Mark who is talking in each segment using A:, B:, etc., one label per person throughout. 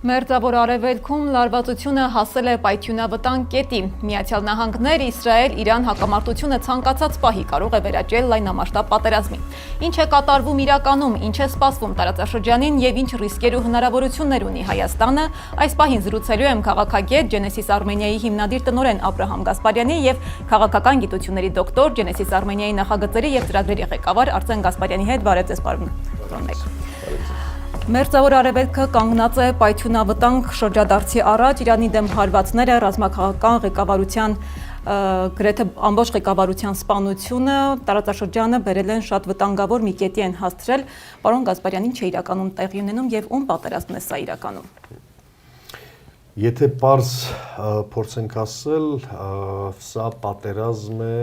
A: Մերձավոր Արևելքում լարվածությունը հասել է պայթյունավտանգ կետի։ Միացյալ Նահանգներ, Իսրայել, Իրան հակամարտությունը ցանկացած պահի կարող է վերաճել լայնամասշտաբ պատերազմի։ Ինչ է կատարվում իրականում, ինչ է սպասվում տարածաշրջանին եւ ինչ ռիսկեր ու հնարավորություններ ունի Հայաստանը, այս պահին զրուցելու եմ քաղաքագետ Genesis Armenia-ի հիմնադիր տնօրեն Աբրահամ Գասպարյանի եւ քաղաքական գիտությունների դոկտոր Genesis Armenia-ի նախագծերի եւ ծրագրերի ղեկավար Արսեն Գասպարյանի հետ։ Բարև ձեզ, պարոն։ Մերձավոր Արևելքը կանգնած է պայթյունավտանգ շրջադարձի առաջ, Իրանի դեմ հարվածները, ռազմաքաղաքական ղեկավարության գրեթե ամբողջ ղեկավարության սպանությունը տարածաշրջանը բերել են շատ վտանգավոր մի կետի են հասցրել։ Պարոն Գասպարյան, ինչ է իրականում տեղի ունենում եւ ում պատերազմն է սա իրականում։
B: Եթե պարզ փորձենք ասել, սա պատերազմ է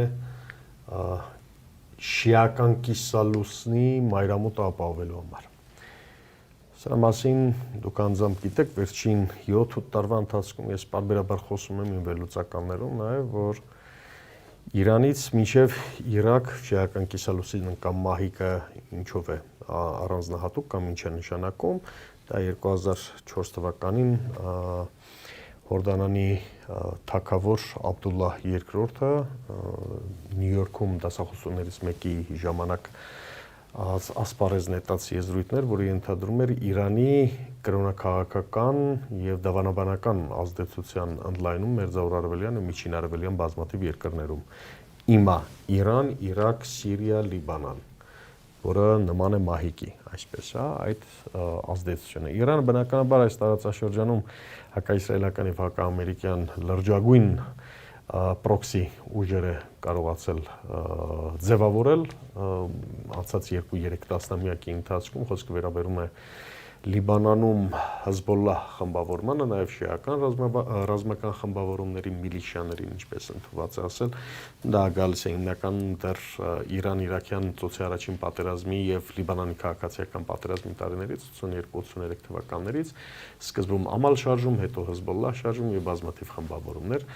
B: շիական կիսալուսնի մայրամուտ ապահովելու համար։ Սրա մասին դուք անձամբ գիտեք, վերջին 7-8 տարվա ընթացքում ես պարբերաբար խոսում եմ իմ վերլուծականներում, նաև որ Իրանից մինչև Իրաք շիական կիսալուսին կամ մահիկը ինչով է առանձնահատուկ կամ ինչ է նշանակում, դա 2004 թվականին Հորդանանի թագավոր Աբդուլլահ II Նյու Յորքում դասախոսություններից մեկի ժամանակ ասպարեզ նետած եզրույթներ, որը ենթադրում էր Իրանի կրոնաքաղաքական եւ դավանաբանական ազդեցության ընդլայնում Մերձավոր Արևելյան եւ Միջին Արևելյան բազմաթիվ երկրներում։ Հիմա Իրան, Իրաք, Սիրիա, Լիբանան, որը նման է մահիկի, այսպես է, այդ ազդեցությունը։ Իրանը բնականաբար այս տարածաշրջանում հակաիսրայելական եւ հակաամերիկյան լրջագույն պրոքսի ուժերը կարողացել ձևավորել անցած 2-3 տասնամյակի ընթացքում, խոսքը վերաբերում է Լիբանանում Հեզբոլլահ խմբավորմանը, նաև շիական ռազմական խմբավորումների միլիշիաներին, ինչպես ընդունված է ասել, դա գալիս է հիմնականում դեռ Իրան-Իրաքյան ծոցի առաջին պատերազմի եւ Լիբանանի քաղաքացիական պատերազմի տարիներից 82-83 թվականներից, սկզբում Ամալ շարժում, հետո Հեզբոլլահ շարժում եւ բազմաթիվ խմբավորումներ,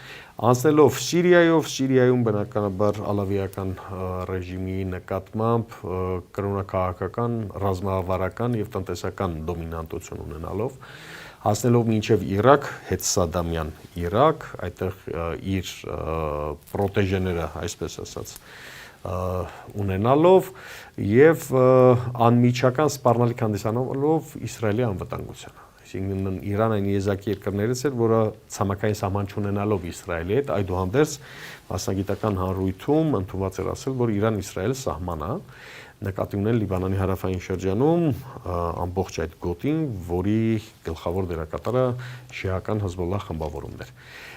B: անցնելով Սիրիայում բնականաբար ալավիական ռեժիմի նկատմամբ կրոնաքաղաքական, ռազմավարական եւ տնտեսական դոմինանտություն ունենալով, հասնելով մինչև Իրաք, հետսադամյան Իրաք, այդտեղ իր պրոտեժեները, այսպես ասած, ունենալով եւ անմիջական սպառնալիք հանդիսանալով Իսրայելի անվտանգությանը։ Այսինքն Իրան այն եզակի երկրներից էր, որը ցամաքային սահման չունենալով Իսրայելի հետ, այդուհանդերձ մասնագիտական հանրույթում ընդունված էր ասել, որ Իրան-Իսրայել սահմանը նկատի ունեն Լիբանանի հարավային շրջանում ամբողջ այդ գոտին, որի գլխավոր դերակատարը շիական Հեզբոլլահ խմբավորումն էր։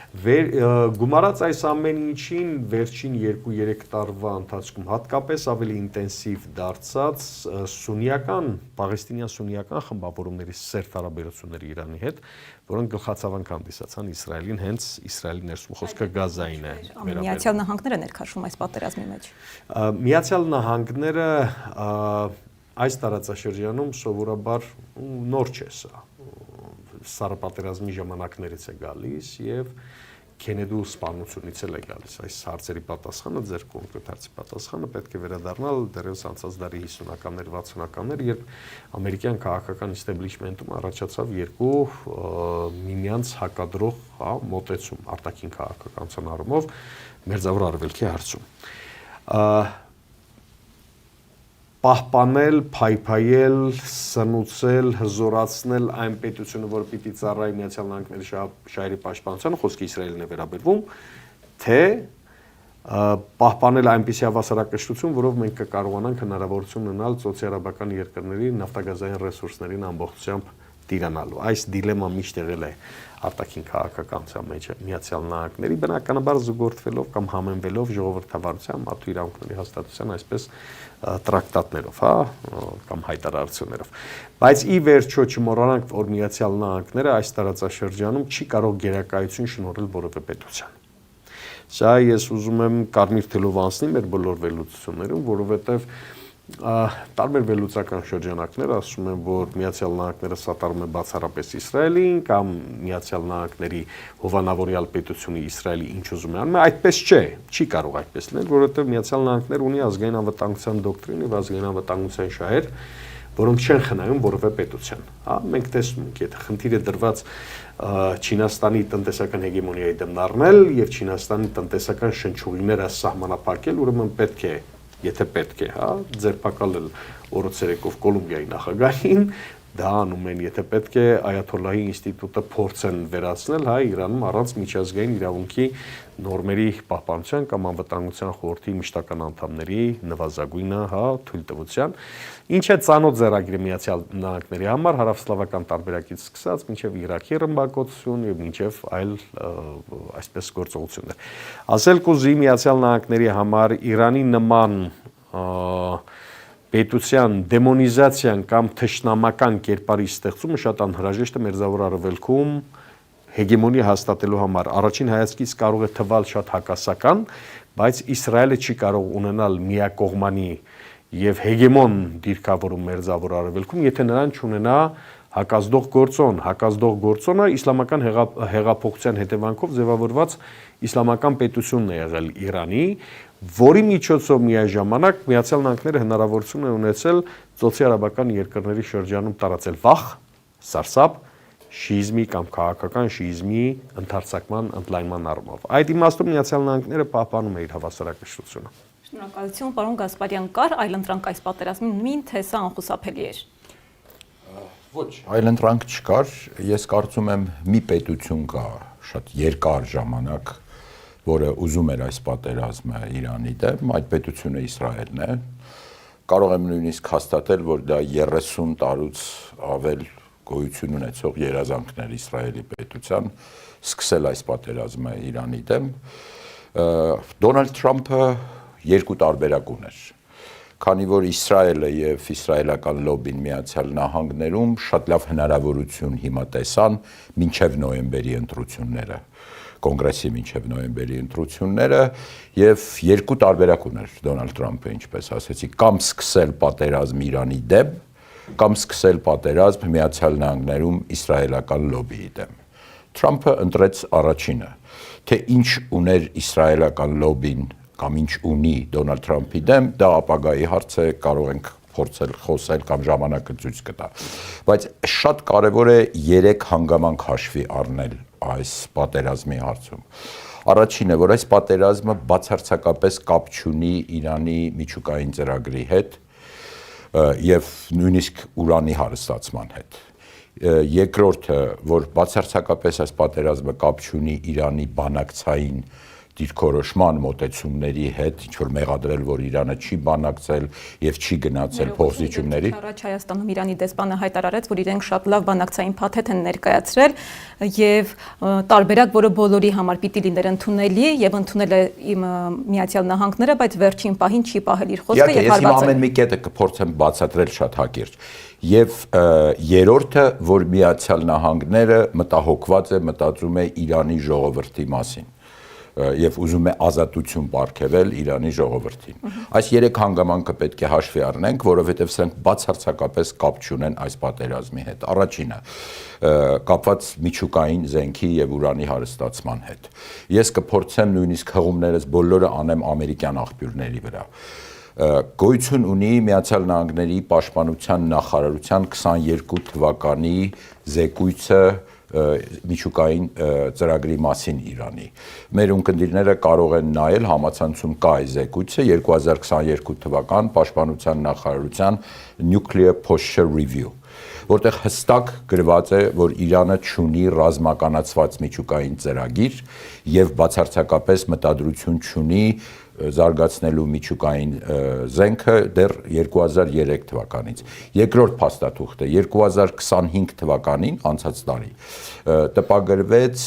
B: Գումարած այս ամեն ինչին վերջին 2-3 տարվա ընթացքում հատկապես ավելի ինտենսիվ դարձած սուննիական, պաղեստինյան սուննիական խմբավորումների սերտ հարաբերությունները Իրանի հետ, որոնք գլխացավանք հանդիսացան Իսրայելին, հենց Իսրայելի ներսում խոսքը Գազային է։
A: Միացյալ Նահանգները ներքաշվում այս պատերազմի մեջ։
B: Միացյալ Նահանգները այս տարածաշրջանում սովորաբար նոր չէ սա։ Սառը պատերազմի ժամանակներից է գալիս եւ Քենեդու սպանությունից էլ է գալիս այս հարցերի պատասխանը, ձեր կոնկրետ հարցի պատասխանը պետք է վերադառնալ դեռևս անցած դարի 50-ականներ, 60-ականներ, երբ ամերիկյան քաղաքական իստեբլիշմենտում առաջացավ երկու միմյանց հակադրող մոտեցում արտաքին քաղաքականության առումով Մերձավոր Արևելքի հարցում։ Պահպանել, փայփայել, սնուցել, հզորացնել այն պետությունը, որը պիտի ծառայի Միացյալ Նահանգների շահերի պաշտպանությանը, խոսքը Իսրայելին է վերաբերվում, թե պահպանել այնպիսի հավասարակշռություն, որով մենք կկարողանանք հնարավորություն ունենալ սոցիալական երկրների նավթագազային ռեսուրսներին ամբողջությամբ տիրանալու։ Այս դիլեման միշտ եղել է արտաքին քաղաքականության մեջ Միացյալ Նահանգների, բնականաբար զուգորդվելով կամ համեմվելով ժողովրդավարության, մարդու իրավունքների հաստատության այսպես տրակտատներով, կամ հայտարարություններով։ Բայց ի վերջո չմոռանանք, որ Միացյալ Նահանգները այս տարածաշրջանում չի կարող գերակայություն շնորհել որևէ պետության։ Սա ես ուզում եմ կարմիր թելով անցնի մեր բոլոր վերլուծություններում, որովհետև տարբեր վերլուծական շրջանակներ ասում են, որ Միացյալ Նահանգները սատարում է բացառապես Իսրայելին կամ Միացյալ Նահանգների հովանավորյալ պետությունը Իսրայելի ինչ ուզում է անում, այդպես չէ, չի կարող այդպես լինել, որովհետև Միացյալ Նահանգները ունի ազգային անվտանգության դոկտրին եւ ազգային անվտանգության շահեր, որոնք չեն խնայում որևէ պետության։ Հա, մենք տեսնում ենք, եթե խնդիրը դրված Չինաստանի տնտեսական հեգեմոնիայի դեմ առնել եւ Չինաստանի տնտեսական շնչուղիները սահմանափակել, ուրեմն պետք է, եթե պետք է, հա, ձերբակալել օրոցերեկով Կոլումբիայի նախագահին, դա անում են, եթե պետք է Այաթոլլահի ինստիտուտը փորձեն վերացնել, հա, Իրանում առանց միջազգային իրավունքի նորմերի պահպանության կամ անվտանգության խորհրդի մշտական անդամների նվազագույնը, հա, թույլտվության, ինչ է ծանոթ ձեռագիրը Միացյալ Նահանգների համար հարավսլավական տարբերակից սկսած մինչև Իրաքի ռմբակոծություն եւ մինչև այլ այսպես գործողություններ։ Ասել կուզի Միացյալ Նահանգների համար Իրանի նման պետության դեմոնիզացիան կամ թշնամական կերպարի ստեղծումը շատ անհրաժեշտ է Մերձավոր Արևելքում հեգեմոնիա հաստատելու համար։ Առաջին հայացքից կարող է թվալ շատ հակասական, բայց Իսրայելը չի կարող ունենալ միակողմանի եւ հեգեմոն դիրքավորում Մերձավոր Արևելքում, եթե նրան չունենա հակազդող գործոն։ Հակազդող գործոնը իսլամական հեղափոխության հետևանքով ձևավորված իսլամական պետությունն է եղել Իրանի, որի միջոցով միաժամանակ Միացյալ Նահանգները հնարավորություն է ունեցել ծոցի արաբական երկրների շրջանում տարածել վախ, սարսափ, շիիզմի կամ քաղաքական շիիզմի ընդարձակման, ընդլայնման առումով։ Այդ իմաստով Միացյալ Նահանգները պահպանում է իր հավասարակշռությունը։
A: Շնորհակալություն, պարոն Գասպարյան, կար այլընտրանք այս պատերազմին, նույն թե սա անխուսափելի էր։
C: Ոչ, այլընտրանք չկար, ես կարծում եմ մի պետություն կա շատ երկար ժամանակ, որը ուզում էր այս պատերազմը Իրանի դեմ, այդ պետությունը Իսրայելն է։ Կարող եմ նույնիսկ հաստատել, որ դա 30 տարուց ավել գոյություն ունեցող երազանքներ Իսրայելի պետության սկսել այս պատերազմը Իրանի դեմ։ Դոնալդ Թրամփը երկու տարբերակ ուներ։ Քանի որ Իսրայելը եւ իսրայելական լոբին Միացյալ Նահանգներում շատ լավ հնարավորություն հիմա տեսան մինչեւ նոյեմբերի ընտրությունները, կոնգրեսի մինչև նոյեմբերի ընտրությունները եւ երկու տարբերակ ուներ Դոնալդ Թրամփը, ինչպես ասեցի, կամ սկսել պատերազմ Իրանի դեմ, կամ սկսել պատերազմ Միացյալ Նահանգներում իսրայելական լոբիի դեմ։ Թրամփը ընտրեց առաջինը, թե ինչ ուներ իսրայելական լոբին կամ ինչ ունի Դոնալդ Թրամփի դեմ, դա ապագայի հարց է, կարող ենք փորձել խոսել կամ ժամանակը ցույց կտա։ Բայց շատ կարևոր է 3 հանգամանք հաշվի առնել այս պատերազմի հարցում։ Առաջինը, որ այս պատերազմը բացարձակապես կապ չունի Իրանի միջուկային ծրագրի հետ եւ նույնիսկ ուրանի հարստացման հետ։ Երկրորդը, որ բացարձակապես այս պատերազմը կապ չունի Իրանի բանակցային դիրքորոշման մոտեցումների հետ, ինչ որ մեղադրել, որ Իրանը չի բանակցել եւ չի գնացել փոխզիջումների։
A: Առաջ Հայաստանում Իրանի դեսպանը հայտարարեց, որ իրենք շատ լավ բանակցային փաթեթ են ներկայացրել եւ տարբերակ, որը բոլորի համար պիտի լիներ ընդունելի եւ ընդունել է Միացյալ Նահանգները, բայց վերջին պահին չի պահել իր խոսքը եւ հարվածել։
C: Ես ամեն մի կետը կփորձեմ բացատրել շատ հակիրճ։ Եվ երրորդը, որ Միացյալ Նահանգները մտահոգված է, մտածում է Իրանի ժողովրդի մասին եւ ուզում է ազատություն պարգեւել Իրանի ժողովրդին։ Այս 3 հանգամանքը պետք է հաշվի առնենք, որովհետեւ սրանք բացարձակապես կապ չունեն այս պատերազմի հետ։ Առաջինը կապված միջուկային զենքի եւ ուրանի հարստացման հետ։ Ես կփորձեմ նույնիսկ հղումներս բոլորը անեմ ամերիկյան աղբյուրների վրա։ Գոյություն ունի Միացյալ Նահանգների Պաշտպանության նախարարության 22 թվականի զեկույցը միջուկային ծրագրի մասին Իրանի։ Մեր ունկնդիրները կարող են նայել, համացանցում կա այս զեկույցը 2022 թվական Պաշտպանության նախարարության Nuclear Posture Review, որտեղ հստակ գրված է, որ Իրանը չունի ռազմականացված միջուկային ծրագիր եւ բացարձակապես մտադրություն չունի զարգացնելու միջուկային զենքը դեռ 2003 թվականից։ Երկրորդ փաստաթուղթը 2025 թվականին, անցած տարի, տպագրվեց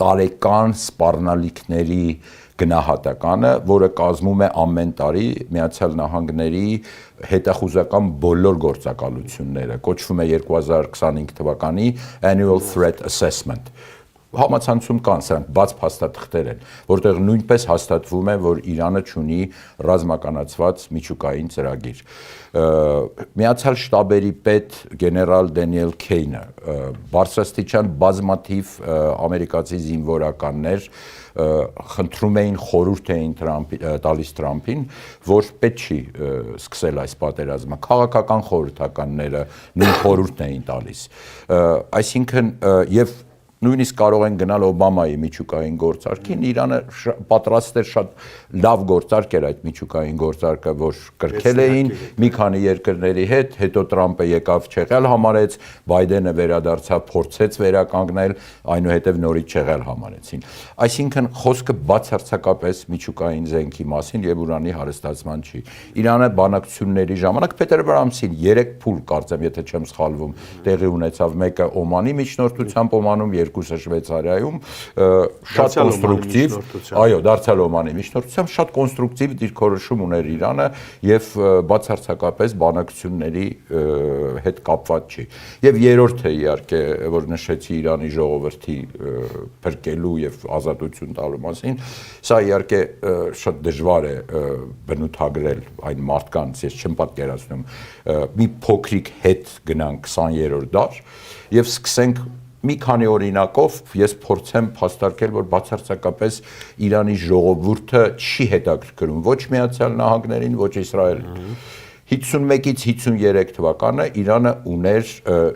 C: տարեկան սպառնալիքների գնահատականը, որը կազմում է ամեն տարի Միացյալ Նահանգների հետախուզական բոլոր գործակալությունները, կոչվում է 2025 թվականի Annual Threat Assessment, համացանցում կան սրանք բաց փաստաթղթեր են, որտեղ նույնպես հաստատվում է, որ Իրանը ունի ռազմականացված միջուկային ծրագիր։ Միացյալ Շտաբերի պետ գեներալ Դենիել Քեյնը, բարձրաստիճան բազմաթիվ ամերիկացի զինվորականներ խնդրում էին խորհուրդ էին տալիս Թրամփին, որ պետք չի սկսել այս պատերազմը, քաղաքական խորհրդականները նույն խորհուրդն էին տալիս, այսինքն եւ նույնիսկ կարող են գնալ Օբամայի միջուկային գործարքին, Իրանը պատրաստ էր շատ լավ գործարք էր այդ միջուկային գործարքը, որ կրկել էին մի քանի երկրների հետ, հետո Տրամպը եկավ չեղյալ համարեց, Բայդենը վերադարձավ, փորձեց վերականգնել, այնուհետև նորից չեղյալ համարեցին։ Այսինքն խոսքը բացարձակապես միջուկային զենքի մասին եւ ուրանի հարստացման չի։ Իրանը բանակցությունների ժամանակ փետրվար ամսին 3 փուլ կարծեմ, եթե չեմ սխալվում, տեղի ունեցավ, մեկը Օմանի միջնորդությամբ Օմանում, երկուսը Շվեյցարիայում, շատ կոնստրուկտիվ, այո, դարձյալ Օմանի միջնորդությամբ շատ կոնստրուկտիվ դիրքորոշում ուներ Իրանը եւ բացարձակապես բանակցությունների հետ կապված չի։ Եւ երրորդը իհարկե, որ նշեցի Իրանի ժողովրդի փրկելու եւ ազատություն տալու մասին, սա իհարկե շատ դժվար է բնութագրել այն մարդկանց, ես չեմ պատկերացնում, մի փոքրիկ հետ գնանք 20-րդ դար եւ սկսենք մի քանի օրինակով ես փորձեմ փաստարկել, որ բացարձակապես Իրանի ժողովուրդը չի հետաքրքրում ոչ Միացյալ Նահանգներին, ոչ Իսրայելին։ 51-ից 53 թվականը Իրանը ուներ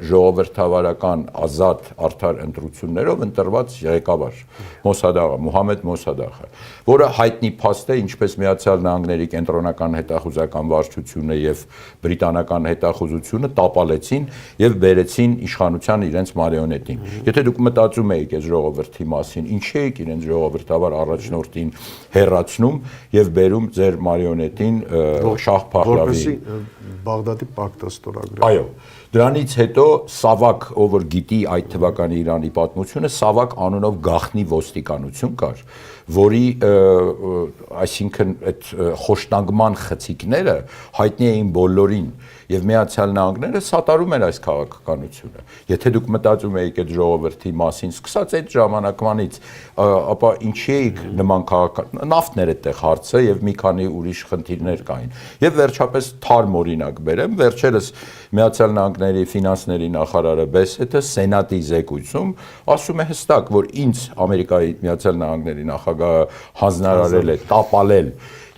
C: ժողովրդավարական ազատ արդար ընտրություններով ընտրված ղեկավար Մոսադաղը, Մոհամեդ Մոսադաղը, որը հայտնի փաստ է, ինչպես Միացյալ Նահանգների կենտրոնական հետախուզական վարչությունը եւ բրիտանական հետախուզությունը տապալեցին եւ բերեցին իշխանության իրենց մարիոնետին։ Եթե դուք մտածում եք այս ժողովրդի մասին, ինչի եք իրենց ժողովրդավար առաջնորդին հերացնում եւ բերում ձեր մարիոնետին Շահ Փահլավի
B: Բաղդադի պակտը ստորագրել։
C: Այո, դրանից հետո Սավակ, ով որ գիտի այդ թվականի Իրանի պատմությունը, Սավակ անունով գաղտնի ոստիկանություն կար, որի այսինքն այդ խոշտանգման խցիկները հայտնի էին բոլորին եւ Միացյալ Նահանգները սատարում են այս քաղաքականությունը։ Եթե դուք մտածում եք այդ ժողովրդի մասին, սկսած այդ ժամանակվանից, ապա ինչի եք նման քաղաքական նավթներ այդտեղ հարցը եւ մի քանի ուրիշ խնդիրներ կային։ Եվ վերջապես թարմ օրինակ բերեմ, վերջերս Միացյալ Նահանգների ֆինանսների նախարարը Բեսեթը Սենատի զեկույցում ասում է հստակ, որ ինձ Ամերիկայի Միացյալ Նահանգների նախագահը հանձնարարել է տապալել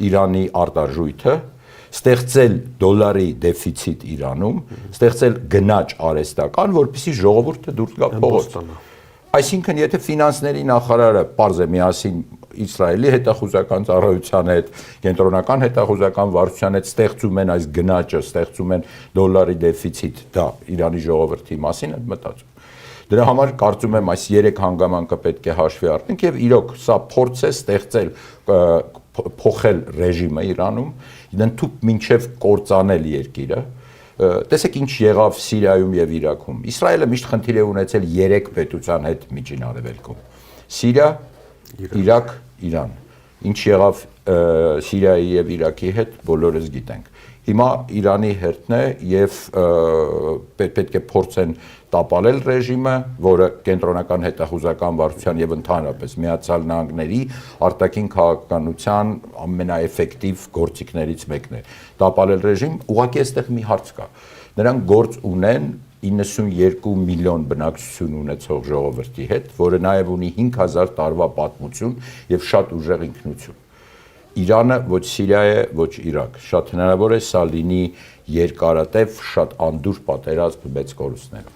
C: Իրանի արտարժույթը, ստեղծել դոլարի դեֆիցիտ Իրանում, ստեղծել գնաճ արհեստական, որպեսզի ժողովուրդը դուրս գա փողոց։ Այսինքն, եթե ֆինանսների նախարարը պարզ է միասին Իսրայելի հետախուզական ծառայության հետ, կենտրոնական հետախուզական վարչության հետ ստեղծում են այս գնաճը, ստեղծում են դոլարի դեֆիցիտ, դա Իրանի ժողովրդի մասին է մտածում։ Դրա համար կարծում եմ այս 3 հանգամանքը պետք է հաշվի առնենք եւ իրոք սա փորձ է ստեղծել փոխել ռեժիմը Իրանում, դնթուp մինչև կործանել երկիրը։ Տեսեք ինչ եղավ Սիրիայում եւ Իրաքում։ Իսրայելը միշտ խնդիր է ունեցել 3 պետության հետ Միջին Արևելքում։ Սիրիա, Իրաք, Իրան։ Ինչ եղավ Սիրիայի եւ Իրաքի հետ, բոլորս գիտենք։ Հիմա Իրանի հերթն է եւ պետք է փորձեն տապալել ռեժիմը, որը կենտրոնական հետախուզական վարչության եւ ընդհանրապես Միացյալ Նահանգների արտաքին քաղաքականության ամենաէֆեկտիվ գործիքներից մեկն է։ Տապալել ռեժիմ, ուղղակի այստեղ մի հարց կա։ Նրանք գործ ունեն 92 միլիոն բնակչություն ունեցող ժողովրդի հետ, որը նաեւ ունի 5000 տարվա պատմություն եւ շատ ուժեղ ինքնություն։ Իրանը ոչ Սիրիա է, ոչ Իրաք։ Շատ հնարավոր է սա լինի երկարատև, շատ անդուր պատերազմ մեծ կորուստներով։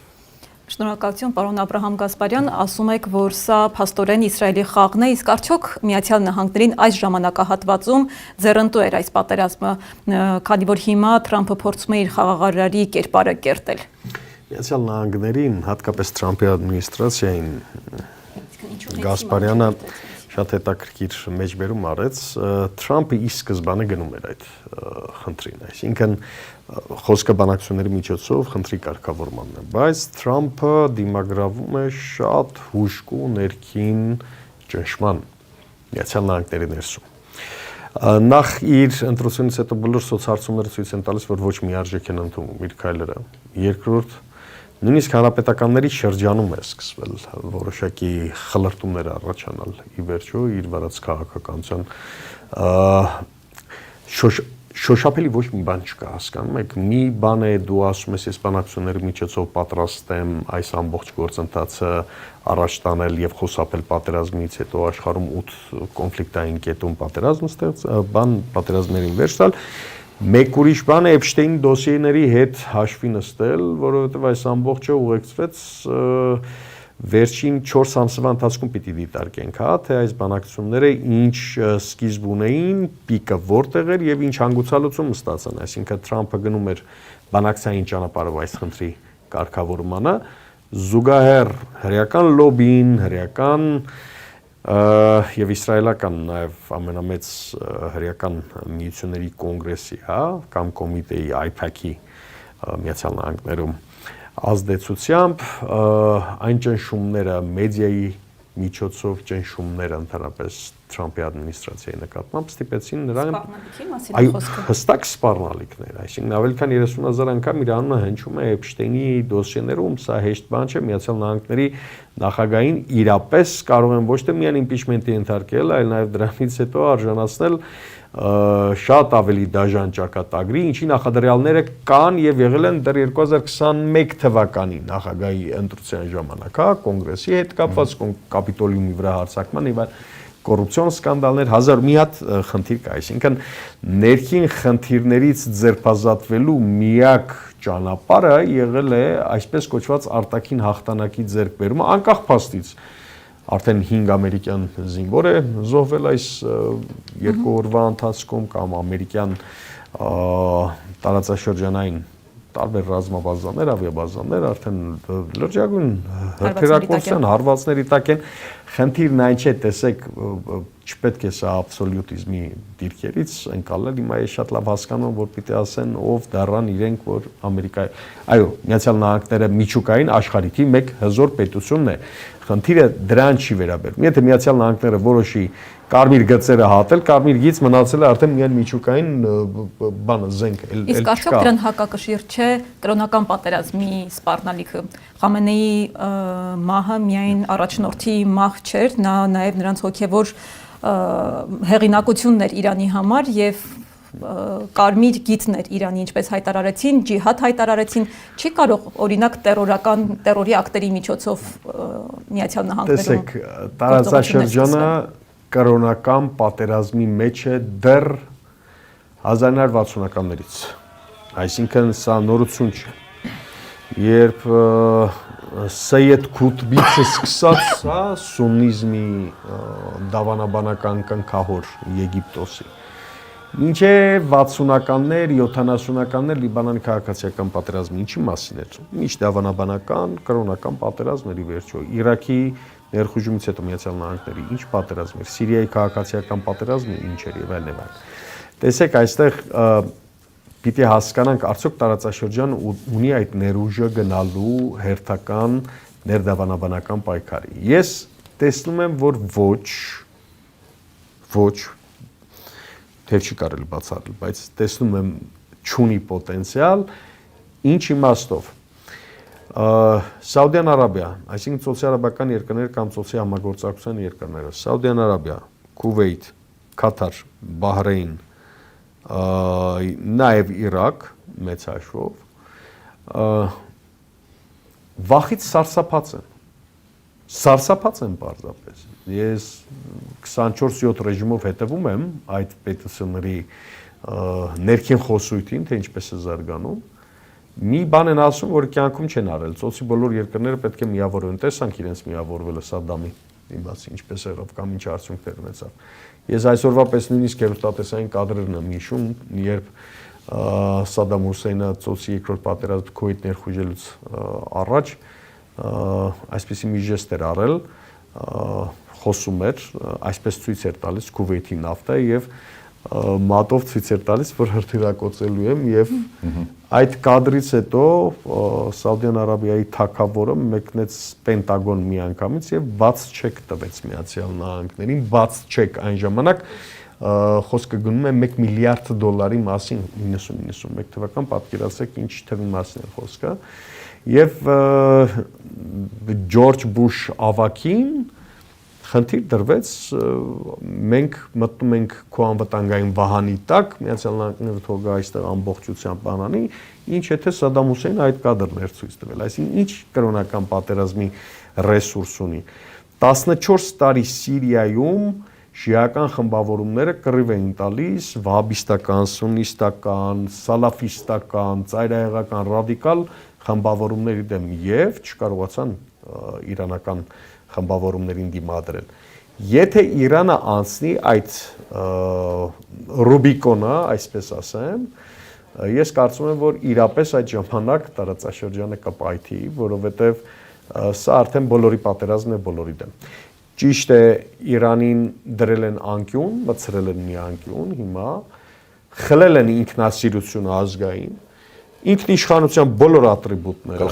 A: Շնորհակալություն, պարոն Աբրահամ Գասպարյան, ասում եք, որ սա փաստորեն Իսրայելի խաղն է, իսկ արդյոք Միացյալ Նահանգներին այս ժամանակահատվածում ձեռնտու էր այս պատերազմը, քանի որ հիմա Թրամփը փորձում է իր խաղաղարարի կերպարը կերտել։
B: Միացյալ Նահանգներին, հատկապես Թրամփի ադմինիստրացիային Գասպարյանը շատ հետաքրքիր մեջբերում արեց, Թրամփը ի սկզբանե գնում էր այդ խնդրին, այսինքն խոսքը բանակցությունների միջոցով խնդրի կարգավորմանն է, բայց Թրամփը դիմագրավում է շատ հուժկու ներքին ճնշման Միացյալ Նահանգների ներսում։ Նախ իր ընտրությունից հետո բոլոր սոցհարցումները ցույց են տալիս, որ ոչ միարժեք են ընդունում իր քայլերը։ Երկրորդ, Նույնիսկ հանրապետականների շրջանում է սկսվել որոշակի խլրտումներ առաջանալ ի վերջո իր վարած քաղաքականության շոշափելի ոչ մի բան չկա, հասկանում եք, մի բան է դու ասում ես ես բանակցությունների միջոցով պատրաստ եմ այս ամբողջ գործընթացը առաջ տանել եւ խուսափել պատերազմից, հետո աշխարհում 8 կոնֆլիկտային կետում պատերազմներին վերջ տալ։ Մեկ ուրիշ բան է Էփշտեյնի դոսիեների հետ հաշվի նստել, որովհետեւ այս ամբողջը ուղեկցվեց վերջին 4 ամսվա ընթացքում պիտի դիտարկենք, հա, թե այս բանակցությունները ինչ սկիզբ ունեին, պիկը որտեղ էր եւ ինչ հանգուցալուծում ստացան, այսինքն Թրամփը գնում էր բանակցային ճանապարհով այս խնդրի կարգավորմանը, զուգահեռ հրեական լոբին, հրեական եւ իսրայելական նաեւ ամենամեծ հրեական միությունների կոնգրեսի, հա, կամ կոմիտեի IPAC-ի Միացյալ Նահանգներում ազդեցությամբ այն ճնշումները մեդիայի միջոցով ճնշումները ընդհանրապես Թրամփի ադմինիստրացիայի նկատմամբ ստիպեցին նրան հստակ սպառնալիքներ, այսինքն ավելի քան 30,000 անգամ իր անունը հնչում է Էփշտեյնի դոսիեներում, սա հեշտ բան չէ, Միացյալ Նահանգների նախագահին իրապես կարող են ոչ թե միայն իմպիչմենտի ենթարկել, այլ նաև դրանից հետո արժանացնել շատ ավելի դաժան ճակատագրի, ինչի նախադրյալները կան եւ եղել են դեռ 2021 թվականի նախագահի ընտրության ժամանակ, հա, կոնգրեսի հետ կապված կապիտոլիումի վրա հարձակման եւ կոռուպցիոն սկանդալներ, հազար մի հատ խնդիր կա, այսինքն ներքին խնդիրներից ձերբազատվելու միակ ճանապարհը եղել է այսպես կոչված արտաքին հաղթանակի ձեռքբերումը, անկախ փաստից արդեն 5 ամերիկյան զինվոր է զոհվել այս 2 օրվա ընթացքում կամ ամերիկյան տարածաշրջանային տարբեր ռազմաբազաներ, ավիաբազաներ արդեն լրջագույն հրթիռակոծության հարվածների տակ են։ Խնդիրն այն չէ, տեսեք, չպետք է սա աբսոլյուտիզմի դիրքերից ընկալել, հիմա ես շատ լավ հասկանում եմ, որ պիտի ասեն ով դառան իրենք, որ Ամերիկայի, այո, Միացյալ Նահանգները միջուկային աշխարհի թիվ 1 հզոր պետությունն է։ Խնդիրը դրան չի վերաբերում։ Եթե Միացյալ Նահանգները որոշի կարմիր գծերը հատել, կարմիր գիծ մնացել է արդեն միայն միջուկային բանը զենք էլ չկա։
A: Իսկ արդյոք դրան հակակշիռ չէ կրոնական պատերազմի սպառնալիքը։ Խամենեի մահը միայն առաջնորդի մահ չէր, նա նաև նրանց հոգևոր հեղինակությունն էր Իրանի համար եւ կարմիր գիծներ Իրանի, ինչպես հայտարարեցին, ջիհադ հայտարարեցին, չի կարող օրինակ terrorի ակտերի միջոցով Միացյալ Նահանգներում։
B: Տեսեք, տարածաշրջանը կրոնական պատերազմի մեջ է դեռ 1960-ականներից, այսինքն սա նորություն չէ, երբ Սեյեդ Քութբից սկսած, հա, սուննիզմի դավանաբանական կնքահոր Եգիպտոսի, մինչև 60-ականներ, 70-ականներ Լիբանանի քաղաքացիական պատերազմը ինչի մասին էր, միշտ դավանաբանական, կրոնական պատերազմների վերջո, Իրաքի ներխուժումից հետո Միացյալ Նահանգների ինչ պատերազմ էր, Սիրիայի քաղաքացիական պատերազմը ինչ էր եւ այլն։ Տեսեք, այստեղ պիտի հասկանանք, արդյոք տարածաշրջանը ունի այդ ներուժը գնալու հերթական ներդավանաբանական պայքարի։ Ես տեսնում եմ, որ ոչ, թեև չի կարելի բացառել, բայց տեսնում եմ չունի պոտենցիալ, ինչ իմաստով։ Սաուդյան Արաբիա, այսինքն սոցիալ-արաբական երկրներ կամ սոցիալ համագործակցության երկրները, Սաուդյան Արաբիա, Քուվեյթ, Կատար, Բահրեյն, նաև Իրաք, մեծ հաշվով, վախից սարսափած են պարզապես։ Ես 24/7 ռեժիմով հետևում եմ այդ պետությունների ներքին խոսույթին, թե ինչպես է զարգանում։ Մի բան են ասում, որ կյանքում չեն արել, ծոցի բոլոր երկրները պետք է միավորվեն, տեսանք իրենց միավորվելը Սադամի դիմացի, ինչպես եղավ կամ ինչ արդյունքներ ունեցավ։ Ես այսօրվա պես նույնիսկ հեռուստատեսային կադրերն եմ հիշում, երբ Սադամ Հուսեյնը ծոցի երկրորդ պատերազմ Քուվեյթ ներխուժելուց առաջ այսպիսի մի ժեստ էր արել, խոսում էր, այսպես ցույց էր տալիս Քուվեյթի նավթը եւ մատով ցույց էր տալիս, որ հրթիռակոծելու եմ եւ այդ կադրից հետո Սաուդյան Արաբիայի թագավորը մեկնեց Պենտագոն միանգամից եւ բաց չեք տվեց Միացյալ Նահանգներին, բաց չեք այն ժամանակ խոսքը գնում է 1 միլիարդ դոլարի մասին 90-91 թվական, պատկերացրեք ինչ թվի մասին է խոսքը։ Եվ Ջորջ Բուշ ավագին խնդիր դրվեց մենք մտնում ենք քո անվտանգային վահանի տակ, Միացյալ Նահանգները թող գա այստեղ ամբողջությամբ բանանի, ինչ եթե Սադամ Հուսեյնը այդ կադրն էր ցույց տվել, այսինքն ինչ կրոնական պատերազմի ռեսուրս ունի։ 14 տարի Սիրիայում շիական խմբավորումները կռիվ էին տալիս վահաբիստական, սուննիստական, սալաֆիստական, ծայրահեղական, ռադիկալ խմբավորումների դեմ եւ չկարողացան իրանական խմբավորումներին դիմադրել։ Եթե Իրանը անցնի այդ Ռուբիկոնը, այսպես ասեմ, ես կարծում եմ, որ իրապես այդ ժամանակ տարածաշրջանը կպայթի, որովհետեւ սա արդեն բոլորի պատերազմն է բոլորի դեմ։ Ճիշտ է, Իրանին դրել են անկյուն, մցրել են մի անկյուն, հիմա խլել են ինքնասիրությունը ազգային, ինքնիշխանության բոլոր ատրիբուտները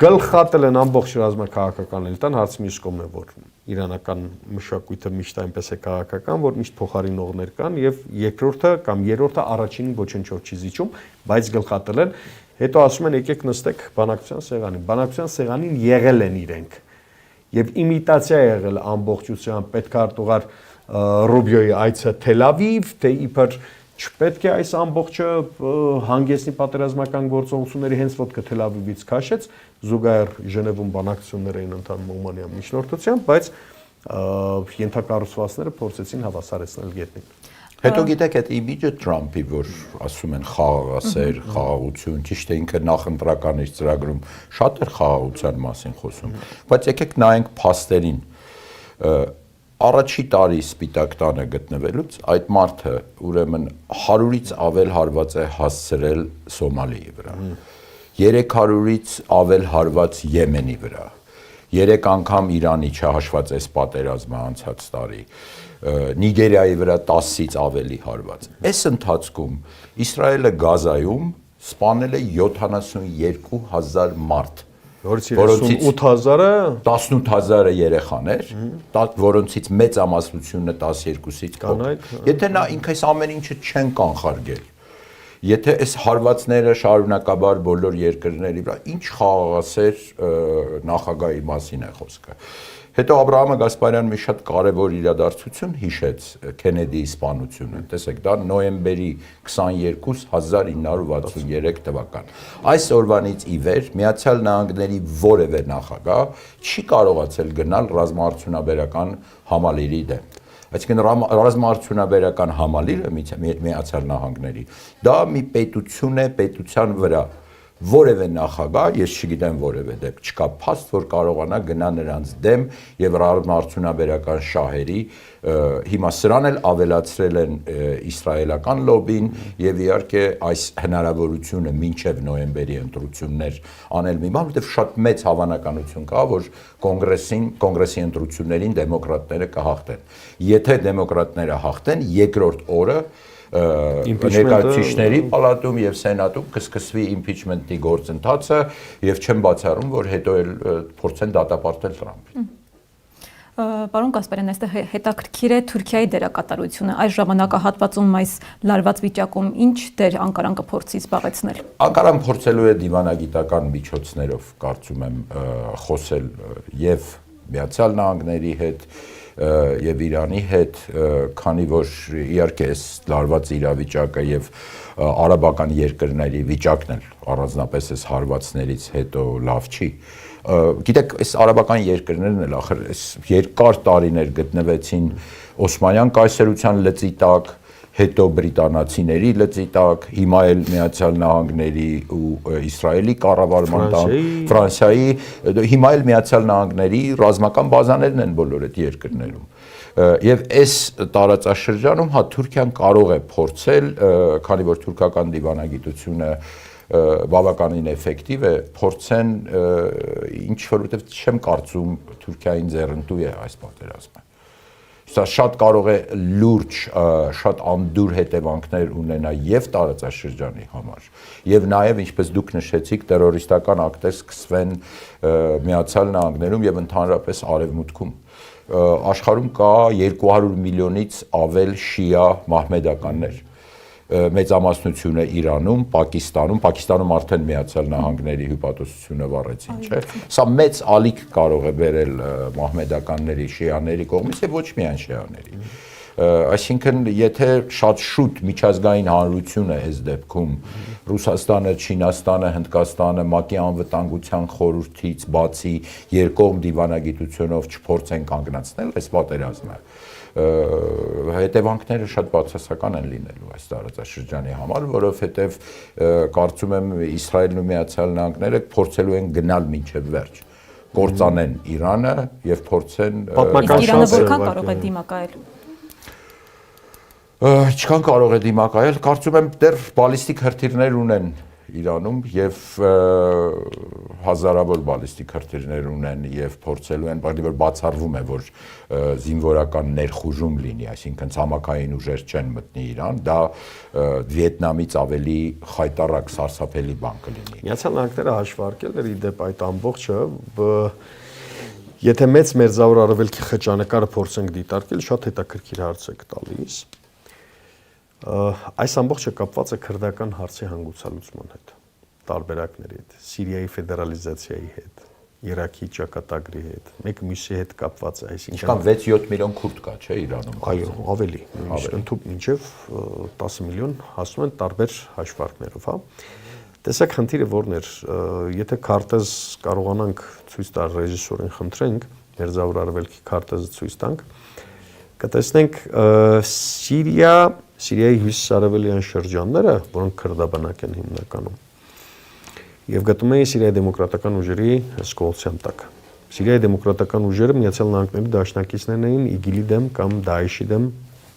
B: գլխատել են ամբողջ ռազմաքաղաքական էլիտան, հարցը մյուս կողմն է, որ իրանական մշակույթը միշտ այնպես է քաղաքական, որ միշտ փոխարինողներ կան եւ երկրորդը կամ երրորդը առաջինին ոչնչով չի զիջում, բայց գլխատել են, հետո ասում են եկեք նստեք բանակցության սեղանին։ Բանակցության սեղանին եղել են իրենք եւ իմիտացիա եղել ամբողջությամբ պետքարտուղար Ռուբիոյի այցը Թել Ավիվ, թե իբր չպետք է այս ամբողջը հանգեցնի պատերազմական գործողությունների հենց ոտքը Թել Ավիվից քաշեց, զուգահեռ Ժնևում բանակցություններ էին ընթանում Օմանյան միջնորդությամբ, բայց ենթակառուցվածքները փորձեցին հավասարեցնել գետնին։
C: Հետո գիտեք այդ իմիջը Թրամփի, որ ասում են խաղաղասեր, խաղաղություն, ճիշտ է ինքը նախընտրական իր ծրագրում շատ էր խաղաղության մասին խոսում, բայց եկեք նայենք փաստերին։ Առաջի տարի Սպիտակ տանը գտնվելուց այդ մարդը ուրեմն 100-ից ավել հարված է հասցրել Սոմալիի վրա, 300-ից ավել հարված Եմենի վրա, 3 անգամ Իրանի չհաշված այս պատերազմը անցած տարի, Նիգերիայի վրա 10-ից ավելի հարված։ Այս ընթացքում Իսրայելը Գազայում սպանել է 72,000 մարդ,
B: որոնցից
C: 18,000-ը երեխաներ, որոնցից մեծամասնությունը 12-ից փոքր։ Եթե նա ինքը այս ամեն ինչը չեն կանխարգել, եթե այս հարվածները շարունակաբար բոլոր երկրների վրա, ինչ խաղաղասեր նախագահի մասին է խոսքը։ Հետո Աբրահամը Գասպարյանը մի շատ կարևոր իրադարձություն հիշեց Քենեդիի սպանությունը։ Տեսեք, դա նոյեմբերի 22 1963 թվական։ Այս օրվանից ի վեր Միացյալ Նահանգների որևէ նախագահ չի կարողացել գնալ ռազմաարդյունաբերական համալիրի դեմ։ Այսինքն ռազմաարդյունաբերական համալիրը Միացյալ Նահանգների դա մի պետություն է, պետության վրա որևէ նախագահ, ես չգիտեմ որևէ դեպք, չկա փաստ, որ կարողանա գնա նրանց դեմ եւ ռազմաարդյունաբերական շահերի, հիմա սրան էլ ավելացրել են իսրայելական լոբին եւ իհարկե այս հնարավորությունը մինչեւ նոյեմբերի ընտրություններ անել մի բան, որովհետեւ շատ մեծ հավանականություն կա, որ կոնգրեսի ընտրություններին դեմոկրատները կհաղթեն։ Եթե դեմոկրատները հաղթեն, երկրորդ օրը ներկայացուցիչների պալատում եւ սենատում կսկսվի իմպիչմենտի գործընթացը եւ չեմ բացառում, որ հետո էլ փորձեն դատապարտել Թրամփին։
A: Պարոն Գասպարյան, այստեղ հետաքրքիր է Թուրքիայի դերակատարությունը այս ժամանակահատվածում այս լարված վիճակում ինչ դեր Անկարան կփորձի զբաղեցնել։
C: Անկարան փորձելու է դիվանագիտական միջոցներով, կարծում եմ, խոսել եւ Միացյալ Նահանգների հետ եւ Իրանի հետ, քանի որ իհարկե այս լարված իրավիճակը եւ արաբական երկրների վիճակն էլ առանձնապես այս հարվածներից հետո լավ չի։ Գիտեք, այս արաբական երկրներն էլ ախր այս երկար տարիներ գտնվեցին Օսմանյան կայսրության լծի տակ, հետո բրիտանացիների լծի տակ, հիմա էլ Միացյալ Նահանգների ու Իսրայելի կառավարման տակ, Ֆրանսիայի, հիմա էլ Միացյալ Նահանգների ռազմական բազաներն են բոլոր այդ երկրներում։ Եվ այս տարածաշրջանում հա Թուրքիան կարող է փորձել, քանի որ թուրքական դիվանագիտությունը բավականին էֆեկտիվ է, փորձեն ինչ որովհետև չեմ կարծում Թուրքիային ձեռնտու է այս պատերազմը։ Սա շատ կարող է լուրջ, շատ անդուր հետևանքներ ունենա եւ տարածաշրջանի համար, եւ նաեւ ինչպես դուք նշեցիք, տերորիստական ակտեր սկսվեն Միացյալ Նահանգներում եւ ընդհանրապես Արևմուտքում։ Աշխարհում կա 200 միլիոնից ավել շիա մահմեդականներ։ մեծամասնությունը Իրանում, Պակիստանում արդեն Միացյալ Նահանգների հյուպատոսությունը վառեցին, չէ՞։ Սա մեծ ալիք կարող է բերել մահմեդականների, շիաների կողմից եւ ոչ միայն շիաների։ Այսինքն, եթե շատ շուտ միջազգային հանրությունը այս դեպքում Ռուսաստանը, Չինաստանը, Հնդկաստանը ՄԱԿ-ի անվտանգության խորհրդից բացի երկկողմ դիվանագիտությունով չփորձեն կանգնացնել այս պատերազմը, հետևանքները շատ բացասական են լինելու այս տարածաշրջանի համար, որովհետև կարծում եմ Իսրայելն ու Միացյալ Նահանգները փորձելու են գնալ մինչև վերջ, կործանեն Իրանը եւ փորձեն
A: Իրանը որքան կարող է դիմակայել։
C: Ինչքան կարող է դիմակայել, կարծում եմ դեռ բալիստիկ հրթիռներ ունեն Իրանում եւ հազարավոր բալիստիկ հրթիռներ ունեն եւ փորձելու են, բայց որ բացառվում է, որ զինվորական ներխուժում լինի, այսինքն ցամաքային ուժեր չեն մտնի Իրան, դա Վիետնամից ավելի խայտառակ սարսափելի բան կլինի։
B: Միացյալ Նահանգները հաշվարկել էր ի դեպ այդ ամբողջը, եթե մեծ մերձավոր արևելքի խճանկարը փորձենք դիտարկել, շատ հետաքրքիր հարց եք տալիս։ Այս ամբողջը կապված է քրդական հարցի հանգուցալուծման հետ, տարբերակների հետ, Սիրիայի ֆեդերալիզացիայի հետ, Իրաքի ճակատագրի հետ, մեկ մյուսի հետ կապված է, այսինքն
C: Ինչքան 6-7 միլիոն քուրդ կա, չէ, Իրանում։
B: Այո, ավելի, ընդհանուր մինչև 10 միլիոն հասնում են տարբեր հաշվարկներով, հա։ Տեսեք, խնդիրը որն էր, եթե քարտեզ կարողանանք ցույց տալ ռեժիսորին խնդրենք, մերձավոր արևելքի քարտեզը ցույց տանք, կտեսնենք Սիրիայի հյուսիսարևելյան շրջանները, որոնք քրդաբնակ են հիմնականում, եւ գտնում էին Սիրիայի դեմոկրատական ուժերի հսկողության տակ։ Սիրիայի դեմոկրատական ուժերը Միացյալ Նահանգների դաշնակիցներն էին ԻԳԻԼ-ի դեմ կամ Դաեշի դեմ